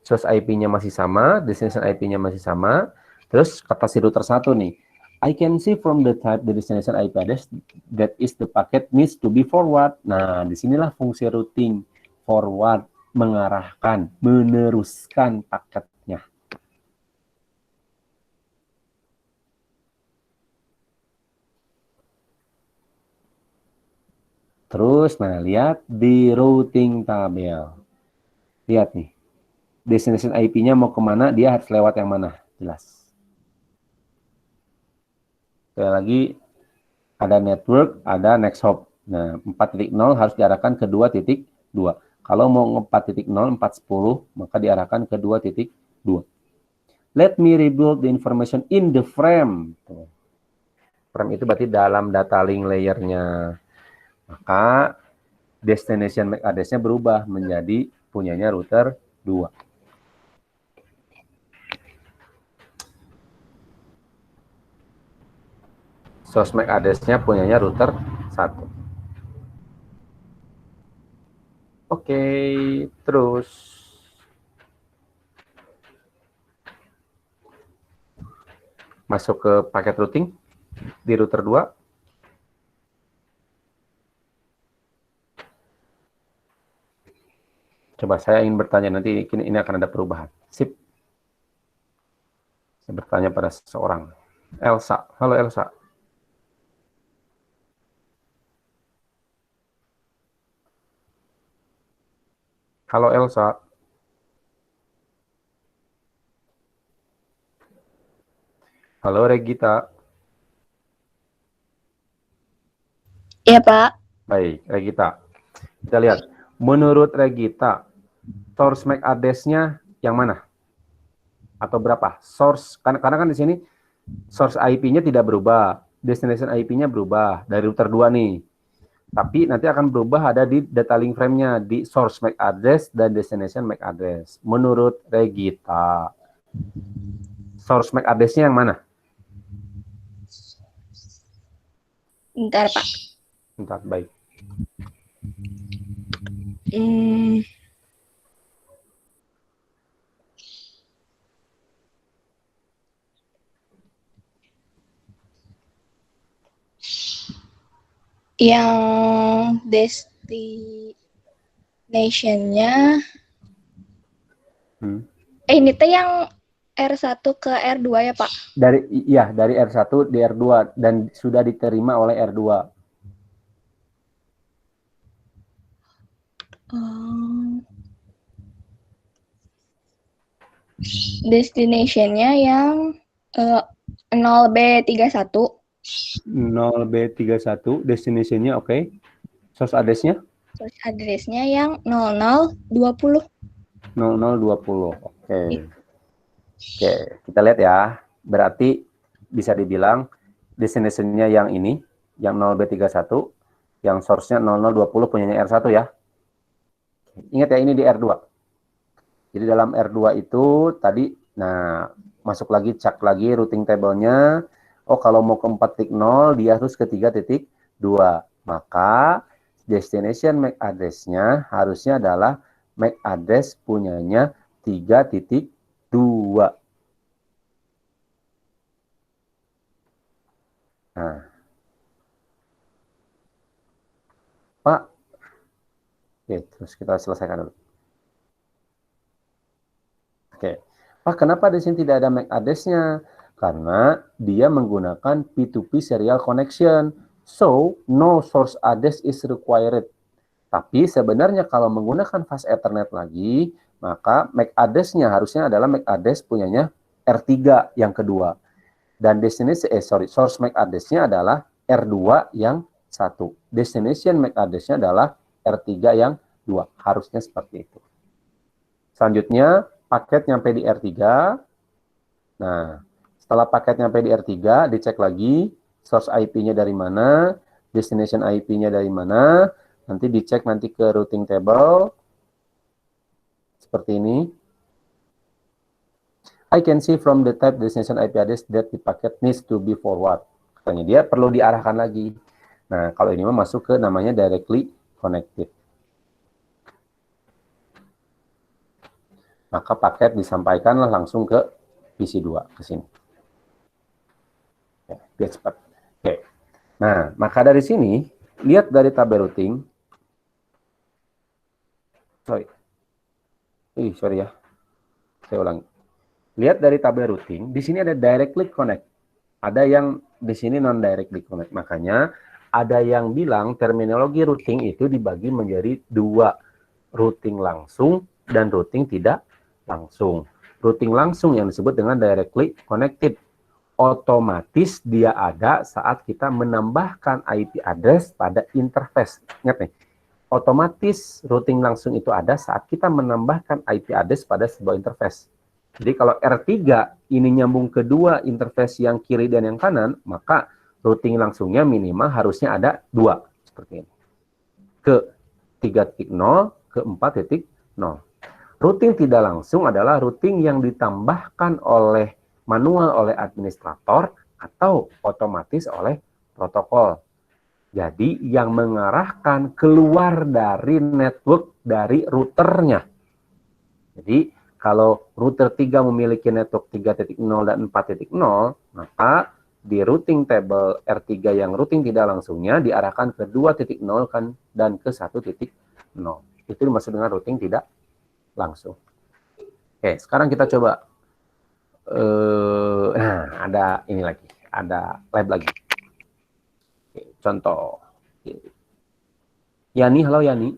Source IP-nya masih sama, destination IP-nya masih sama. Terus kata si router 1 nih, I can see from the type the destination IP address that is the packet needs to be forward. Nah, disinilah fungsi routing. Forward, mengarahkan, meneruskan paketnya. Terus, nah lihat di routing tabel. Lihat nih, destination IP-nya mau kemana, dia harus lewat yang mana, jelas. Sekali lagi, ada network, ada next hop. Nah, 4.0 harus diarahkan ke 2.2. Kalau mau 4.0, 4.10, maka diarahkan ke 2.2. Let me rebuild the information in the frame. Frame itu berarti dalam data link layer-nya. Maka destination MAC address-nya berubah menjadi punyanya router 2. Source MAC address-nya punyanya router 1. Oke, terus masuk ke paket routing di router 2. Coba saya ingin bertanya, nanti ini akan ada perubahan. Sip. Saya bertanya pada seseorang. Elsa. Halo Elsa. Halo Elsa. Halo Regita. Iya, Pak. Baik, Regita. Kita lihat. Menurut Regita, source MAC address-nya yang mana? Atau berapa? Source, karena kan di sini source IP-nya tidak berubah, destination IP-nya berubah dari router 2 nih. Tapi nanti akan berubah ada di data link frame-nya, di source MAC address dan destination MAC address. Menurut Regita, Source MAC address-nya yang mana? Bentar, Pak. Bentar, baik. Yang destination-nya ini teh yang R1 ke R2 ya, Pak? Dari R1 di R2 dan sudah diterima oleh R2. Destination-nya yang 0B31. 0B31 destination-nya oke. Source address-nya? Source address-nya yang 0020. 0020. Oke. Oke, kita lihat ya. Berarti bisa dibilang destination-nya yang ini, yang 0B31, yang source-nya 0020 punyanya R1 ya. Ingat ya, ini di R2. Jadi dalam R2 itu tadi, nah masuk lagi, cek lagi routing table-nya. Oh, kalau mau ke 4.0, dia harus ke 3.2. Maka destination MAC address-nya harusnya adalah MAC address punyanya 3.2. Nah, Pak, oke, terus kita selesaikan dulu. Oke, Pak, kenapa di sini tidak ada MAC address-nya? Karena dia menggunakan P2P serial connection, so no source address is required. Tapi sebenarnya kalau menggunakan fast Ethernet lagi, maka MAC address-nya harusnya adalah MAC address punyanya R3 yang kedua. Dan source MAC address-nya adalah R2 yang 1. Destination MAC address-nya adalah R3 yang 2. Harusnya seperti itu. Selanjutnya, paket nyampe di R3. Nah, setelah paket nyampe di R3, dicek lagi source IP-nya dari mana, destination IP-nya dari mana, nanti dicek nanti ke routing table. Seperti ini. I can see from the type destination IP address that the packet needs to be forward. Katanya dia perlu diarahkan lagi. Nah, kalau ini masuk ke namanya directly connected. Maka paket disampaikanlah langsung ke PC2 ke sini. Ya, biar cepat. Oke. Nah, maka dari sini lihat dari tabel routing. Sorry ya. Saya ulangi. Lihat dari tabel routing, di sini ada directly connect. Ada yang di sini non directly connect. Makanya ada yang bilang terminologi routing itu dibagi menjadi 2, routing langsung dan routing tidak langsung. Routing langsung yang disebut dengan directly connected. Otomatis dia ada saat kita menambahkan IP address pada interface. Ingat nih, otomatis routing langsung itu ada saat kita menambahkan IP address pada sebuah interface. Jadi kalau R3 ini nyambung ke 2 interface yang kiri dan yang kanan, maka routing langsungnya minimal harusnya ada 2. Seperti ini. Ke 3.0, ke 4.0. Routing tidak langsung adalah routing yang ditambahkan oleh manual oleh administrator atau otomatis oleh protokol. Jadi yang mengarahkan keluar dari network dari routernya. Jadi kalau router 3 memiliki network 3.0 dan 4.0, maka di routing table R3 yang routing tidak langsungnya diarahkan ke 2.0 kan dan ke 1.0. Itu dimaksud dengan routing tidak langsung. Oke, sekarang kita coba. Nah, ada ini lagi, ada lab lagi. Oke, contoh. Oke. Yani, halo Yani.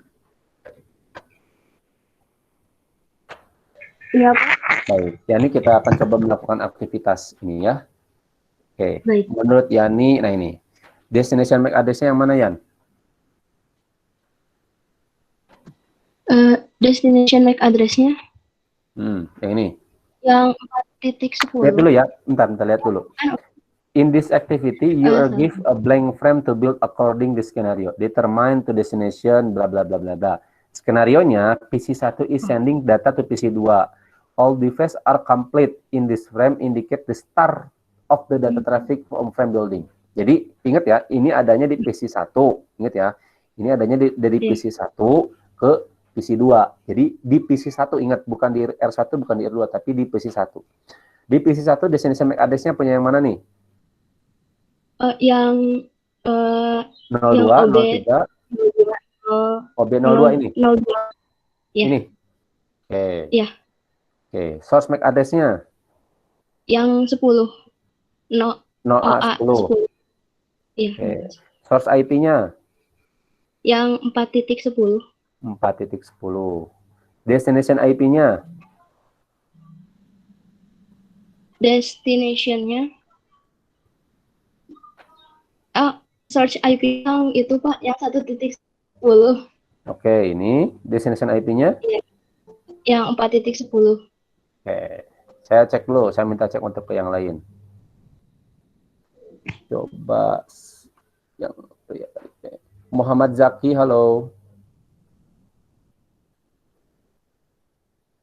Iya, Pak. Baik, Yani kita akan coba melakukan aktivitas ini ya. Oke, Baik. menurut Yani, nah ini, destination MAC address-nya yang mana, Yan? Destination MAC address-nya Yang ini. yang 4.10. Lihat dulu ya, bentar lihat dulu. In this activity, you are give a blank frame to build according the scenario. Determine to destination, bla bla bla bla bla. Skenario-nya, PC1 is sending data to PC2. All devices are complete in this frame indicate the start of the data traffic from frame building. Jadi ingat ya, ini adanya di PC1. Ingat ya, ini adanya dari PC1 ke PC2. Jadi di PC1 ingat, bukan di R1, bukan di R2, tapi di PC1. Di PC1 destination MAC address-nya punya yang mana nih? Yang 02, 03, OB02 ini. 02. Ya. Ini. Oke. Iya. Oke, source MAC address-nya Yang 10. OA10. Iya. Oke. Source IP-nya Yang 4.10. 4.10. Destination IP-nya Destination-nya search IP yang itu Pak, yang 1.10. Oke, ini destination IP-nya Yang 4.10. Oke, saya cek dulu, saya minta cek untuk ke yang lain. Coba yang Muhammad Zaki, halo.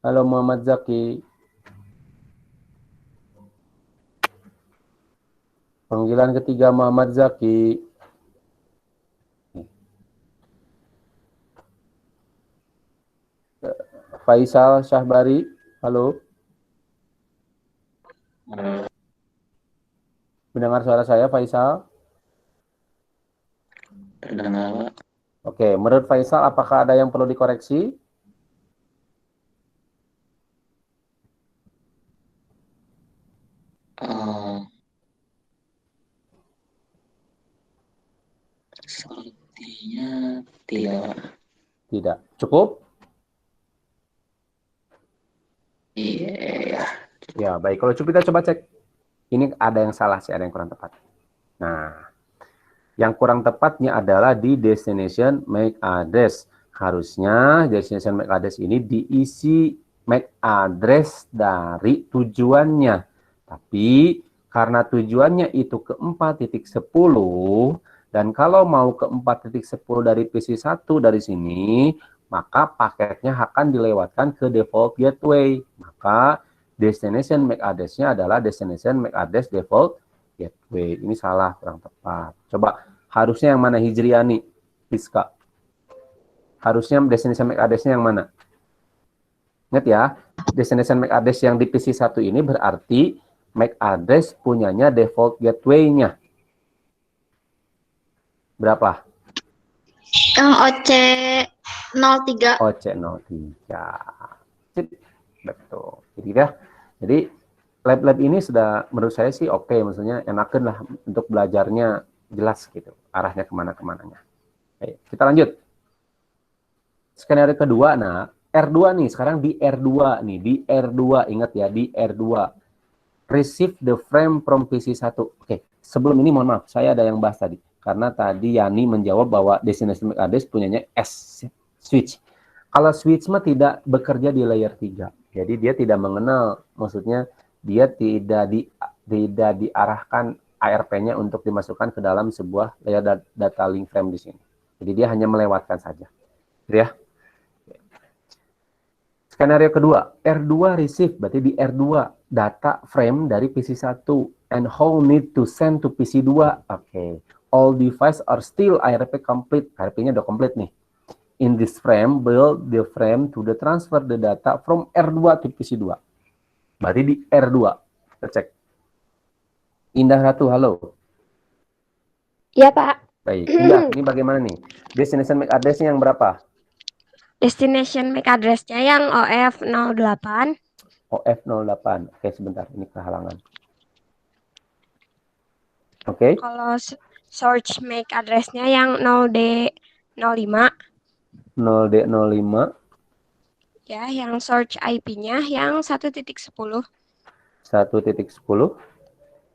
Halo Muhammad Zaki. Panggilan ketiga Muhammad Zaki. Faisal Syahbari, halo. Mendengar suara saya, Faisal? Terdengar. Oke, menurut Faisal, apakah ada yang perlu dikoreksi? Sepertinya tidak. Tidak. Cukup? Iya. Ya, baik. Kalau cukup kita coba cek. Ini ada yang salah sih, ada yang kurang tepat. Nah, yang kurang tepatnya adalah di destination MAC address. Harusnya destination MAC address ini diisi MAC address dari tujuannya. Tapi karena tujuannya itu ke 4.10 dan kalau mau ke 4.10 dari PC1 dari sini, maka paketnya akan dilewatkan ke default gateway. Maka destination MAC address-nya adalah destination MAC address default gateway. Ini salah, kurang tepat. Coba, harusnya yang mana Hijriani? Rizka. Harusnya destination MAC address-nya yang mana? Ingat ya, destination MAC address yang di PC1 ini berarti MAC address punyanya default gateway-nya. Berapa? Yang OC03. OC03. Betul. Jadi lab-lab ini sudah menurut saya sih oke, maksudnya enakan lah untuk belajarnya jelas gitu, arahnya kemana-kemananya. Oke, kita lanjut. Skenario kedua, nah R2 nih, sekarang di R2 nih, di R2, ingat ya, di R2. Receive the frame from PC1. Oke, sebelum ini mohon maaf, saya ada yang bahas tadi. Karena tadi Yani menjawab bahwa destination MAC address punyanya S switch. Kalau switch mah tidak bekerja di layer 3. Jadi dia tidak mengenal, maksudnya dia tidak diarahkan ARP-nya untuk dimasukkan ke dalam sebuah layer data link frame di sini. Jadi dia hanya melewatkan saja. Ya. Skenario kedua, R2 receive, berarti di R2 data frame dari PC1 and how need to send to PC2. Oke. All device are still ARP complete. ARP-nya udah komplit nih. In this frame, build the frame to the transfer the data from R2 to PC2. Berarti di R2. Kita cek. Indah Ratu, halo. Iya, Pak. Baik. Indah, ini bagaimana nih? Destination MAC address-nya yang berapa? Destination MAC address-nya yang OF08. OF08. Oke, sebentar. Ini kehalangan. Oke. Kalau search MAC address-nya yang 0D05. 0D05. Ya, yang search IP-nya yang 1.10. 1.10.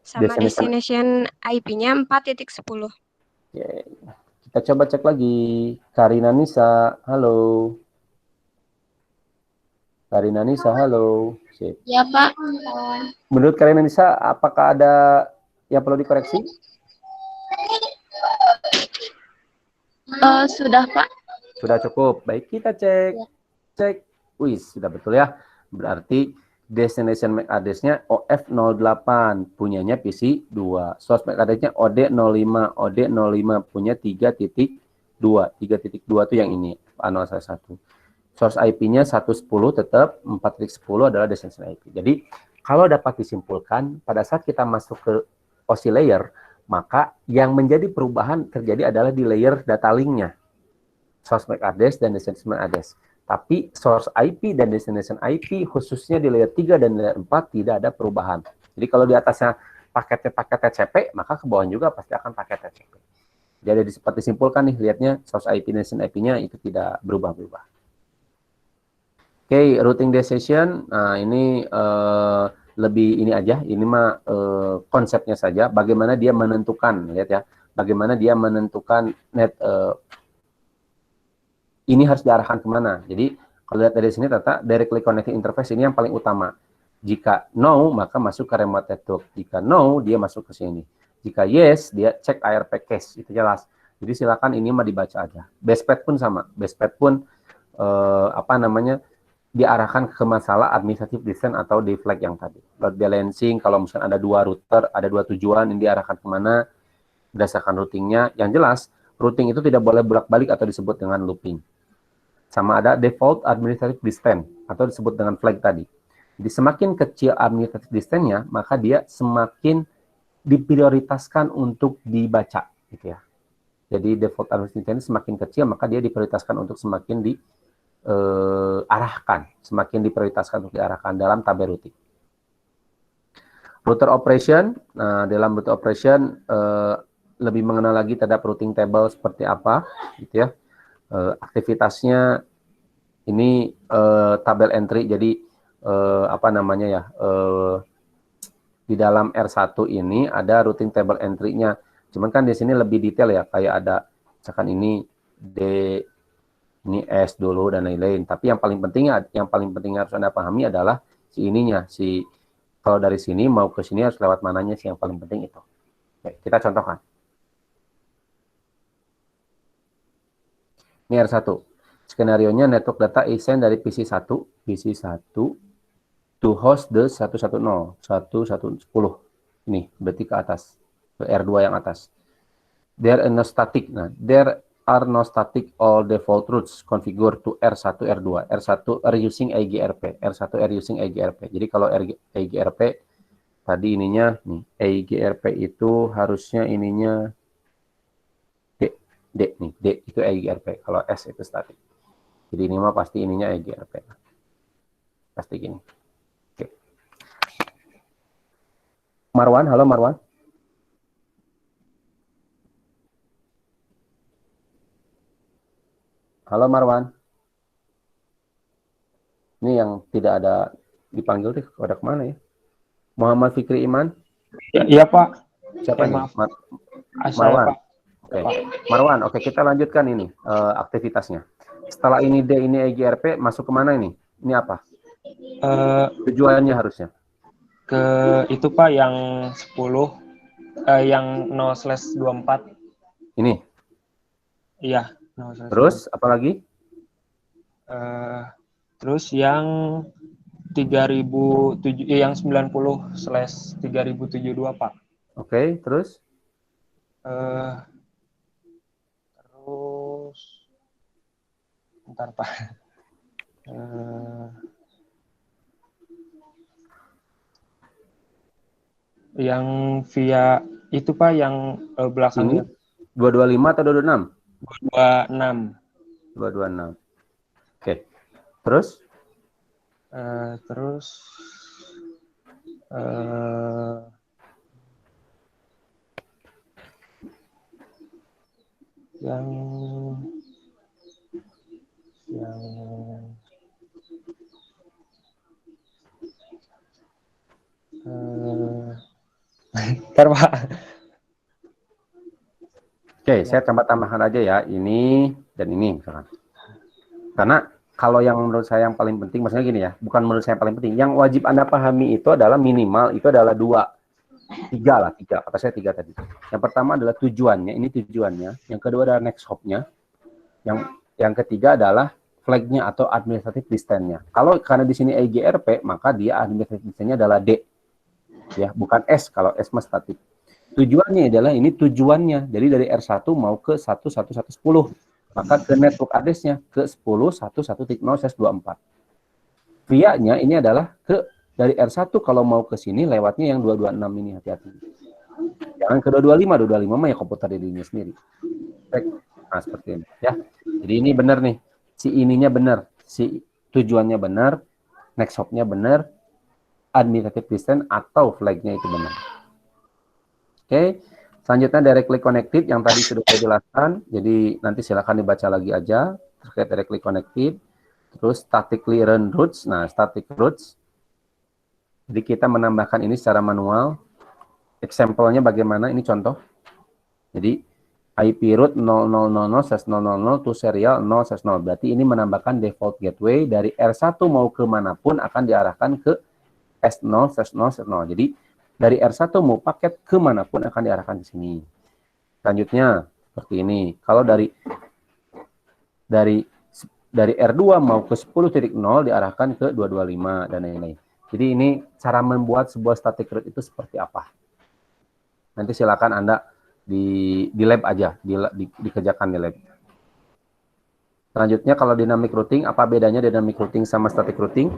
Sama destination IP-nya 4.10. Oke. Kita coba cek lagi. Karina Nisa, halo. Karina Nisa, halo. Sip. Ya, Pak. Menurut Karina Nisa, apakah ada yang perlu dikoreksi? Sudah, Pak. Sudah cukup. Baik, kita cek. Cek. Wih, sudah betul ya. Berarti Destination MAC address-nya OF08, punyanya PC2. Source MAC address-nya OD05, OD05 punya 3.2. 3.2 itu yang ini, A011. Source IP-nya 110 tetap, 4.10 adalah destination IP. Jadi, kalau dapat disimpulkan, pada saat kita masuk ke OSI layer, maka yang menjadi perubahan terjadi adalah di layer data link-nya. Source MAC address dan destination MAC address. Tapi source IP dan destination IP khususnya di layer 3 dan layer 4 tidak ada perubahan. Jadi kalau di atasnya paketnya paket TCP, maka ke bawah juga pasti akan paket TCP. Jadi seperti disimpulkan nih, lihatnya source IP dan destination IP-nya itu tidak berubah-ubah. Oke, routing decision. Nah, ini lebih ini aja. Ini mah konsepnya saja. Bagaimana dia menentukan, lihat ya. Bagaimana dia menentukan net ini harus diarahkan kemana. Jadi kalau lihat dari sini ternyata directly connecting interface ini yang paling utama. Jika no, maka masuk ke remote network. Jika no, dia masuk ke sini. Jika yes, dia cek ARP cache. Itu jelas. Jadi silakan ini mah dibaca aja. Bestpath pun sama. Bestpath pun diarahkan ke masalah administrative design atau di flag yang tadi. Load balancing, kalau misalnya ada 2 router, ada 2 tujuan, ini diarahkan kemana berdasarkan routingnya. Yang jelas, routing itu tidak boleh bolak-balik atau disebut dengan looping. Sama ada default administrative distance atau disebut dengan flag tadi. Jadi semakin kecil administrative distance-nya, maka dia semakin diprioritaskan untuk dibaca, gitu ya. Jadi default administrative distance semakin kecil, maka dia diprioritaskan untuk semakin diarahkan, semakin diprioritaskan untuk diarahkan dalam tabel routing. Router operation, nah dalam router operation lebih mengenal lagi terhadap routing table seperti apa, gitu ya. Aktivitasnya ini tabel entry, jadi di dalam R1 ini ada routing table entry-nya. Cuman kan di sini lebih detail ya, kayak ada misalkan ini D, ini S dulu dan lain-lain. Tapi yang paling penting harus Anda pahami adalah si ininya, kalau dari sini mau ke sini harus lewat mananya sih, yang paling penting itu. Oke, kita contohkan. Ini R1. Skenario-nya network data is sent dari PC1 to host the 110, 1110. Ini berarti ke atas, ke R2 yang atas. There are no static. Nah, there are no static all default routes configured to R1, R2. R1 are using AGRP. R1 are using AGRP. Jadi kalau AGRP tadi ininya nih, AGRP itu harusnya ininya D nih, D itu AGRP, kalau S itu static. Jadi ini mah pasti ininya AGRP. Pasti gini. Oke. Marwan, halo Marwan. Halo Marwan. Ini yang tidak ada dipanggil deh, ada kemana ya? Muhammad Fikri Iman. Ya, iya Pak. Siapa nih? Marwan. Oke. Marwan, oke kita lanjutkan ini aktivitasnya. Setelah ini D, ini EGRP, masuk kemana ini? Ini apa? Tujuannya harusnya? Ke itu Pak yang 10, yang 0/24. Ini? Iya. Terus, apa lagi? Terus yang 3007, yang 90/3072 Pak. Oke, terus? Terus, bentar Pak. Yang via itu Pak, yang belakangnya. 225 atau 226? 226. 226. Oke. Terus? Yang bentar Pak. Oke, saya tambahkan aja ya, ini dan ini misalkan. Karena kalau yang menurut saya yang paling penting, maksudnya gini ya, bukan menurut saya yang paling penting, yang wajib Anda pahami itu adalah minimal, itu adalah 3, kata saya 3 tadi. Yang pertama adalah tujuannya, ini tujuannya. Yang kedua adalah next hop-nya. Yang ketiga adalah flag-nya atau administrative distance-nya. Kalau karena di sini IGRP, maka dia administrative distance-nya adalah D. Ya, bukan S. Kalau S mah static. Tujuannya adalah ini tujuannya. Jadi dari R1 mau ke 11110. Maka ke network address-nya ke 10.1.1.0/24. Via-nya ini adalah ke dari R1 kalau mau ke sini lewatnya yang 226 ini, hati-hati. Jangan ke 225, 225 mah ya komputer dirinya sendiri. Nah, seperti ini ya. Jadi ini benar nih. Si ininya benar, si tujuannya benar, next hop-nya benar, administrative distance atau flag-nya itu benar. Oke. Selanjutnya directly connected yang tadi sudah saya jelaskan. Jadi nanti silakan dibaca lagi aja terkait directly connected. Terus statically run routes. Nah, static routes. Jadi kita menambahkan ini secara manual. Example-nya bagaimana? Ini contoh. Jadi IP route 0000/000 to serial 0/0. Berarti ini menambahkan default gateway dari R1 mau ke manapun akan diarahkan ke S0/0/0. Jadi dari R1 mau paket kemanapun akan diarahkan ke sini. Selanjutnya seperti ini. Kalau dari R2 mau ke 10.0 diarahkan ke 225 dan lain-lain. Jadi ini cara membuat sebuah static route itu seperti apa. Nanti silakan Anda di lab aja, dikerjakan di lab. Selanjutnya kalau dynamic routing, apa bedanya dynamic routing sama static routing?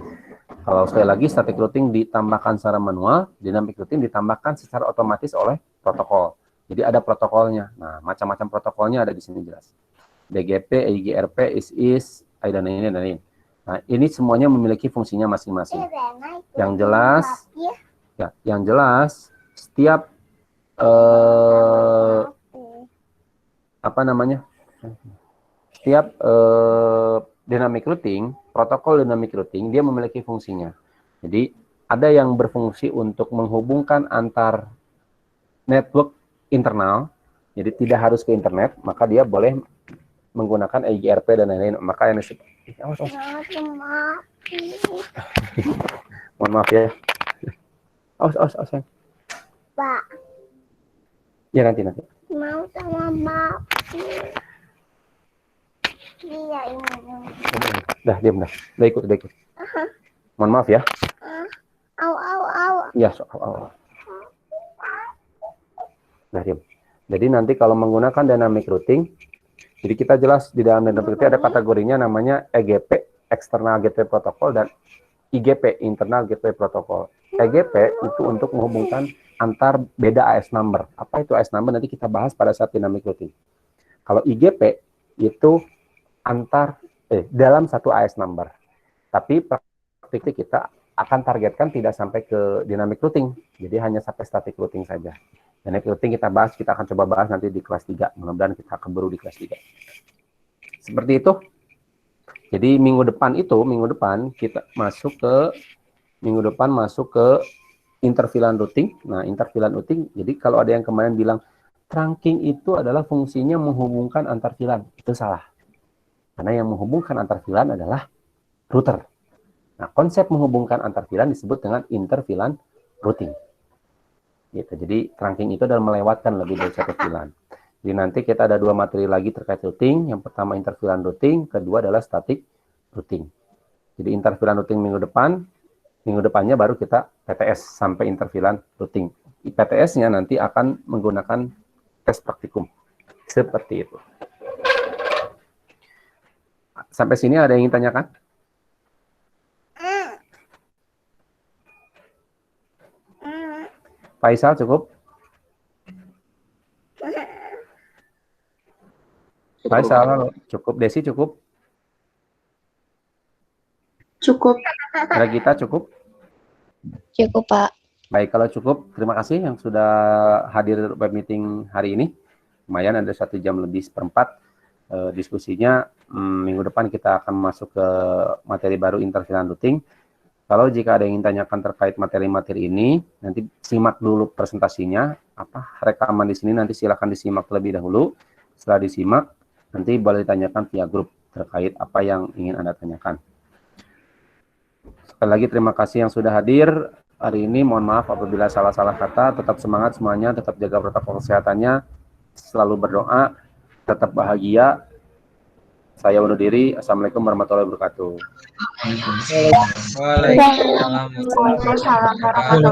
Kalau sekali lagi static routing ditambahkan secara manual, dynamic routing ditambahkan secara otomatis oleh protokol. Jadi ada protokolnya. Nah, macam-macam protokolnya ada di sini jelas. DGP, IGRP, IS, dan lain-lain. Nah, ini semuanya memiliki fungsinya masing-masing. Yang jelas, setiap dynamic routing, protokol dynamic routing, dia memiliki fungsinya. Jadi, ada yang berfungsi untuk menghubungkan antar network internal, jadi tidak harus ke internet, maka dia boleh menggunakan IGRP dan lain-lain. Maka yang disebut, mohon maaf ya. Pak. Ya nanti. Mau sama Mbak. Iya ini. Dah, diam dah. Udah ikut. Mohon maaf ya. Au. Ya, au. Nah, diam. Jadi nanti kalau menggunakan dynamic routing, jadi kita jelas di dalam dynamic routing ada kategorinya namanya EGP, External Gateway Protocol, dan IGP, Internal Gateway Protocol. EGP itu untuk menghubungkan antar beda AS number. Apa itu AS number? Nanti kita bahas pada saat dynamic routing. Kalau IGP itu dalam satu AS number. Tapi praktik kita akan targetkan tidak sampai ke dynamic routing. Jadi hanya sampai static routing saja. Dynamic routing kita akan coba bahas nanti di kelas 3. Mudah-mudahan kita keburu di kelas 3. Seperti itu. Jadi minggu depan kita masuk ke interVLAN routing. Nah, interVLAN routing, jadi kalau ada yang kemarin bilang trunking itu adalah fungsinya menghubungkan antar VLAN, itu salah. Karena yang menghubungkan antar VLAN adalah router. Nah, konsep menghubungkan antar VLAN disebut dengan interVLAN routing. Gitu. Jadi trunking itu adalah melewatkan lebih dari satu VLAN. Jadi nanti kita ada 2 materi lagi terkait routing. Yang pertama interVLAN routing, kedua adalah static routing. Jadi interVLAN routing minggu depannya baru kita PTS sampai interVLAN routing. PTS-nya nanti akan menggunakan tes praktikum. Seperti itu. Sampai sini ada yang ingin tanyakan? Faisal cukup? Faisal cukup? Desi cukup? Cukup. Ragita cukup? Cukup, Pak. Baik, kalau cukup, terima kasih yang sudah hadir web meeting hari ini. Lumayan ada 1 jam lebih seperempat diskusinya. Minggu depan kita akan masuk ke materi baru interVLAN routing. Kalau jika ada yang ingin tanyakan terkait materi-materi ini, nanti simak dulu presentasinya. Rekaman di sini nanti silakan disimak terlebih dahulu. Setelah disimak, nanti boleh ditanyakan via grup terkait apa yang ingin Anda tanyakan. Sekali lagi terima kasih yang sudah hadir hari ini. Mohon maaf apabila salah-salah kata. Tetap semangat semuanya, tetap jaga protokol kesehatannya, selalu berdoa, tetap bahagia. Saya undur diri. Assalamualaikum warahmatullahi wabarakatuh. Waalaikumsalam warahmatullahi wabarakatuh.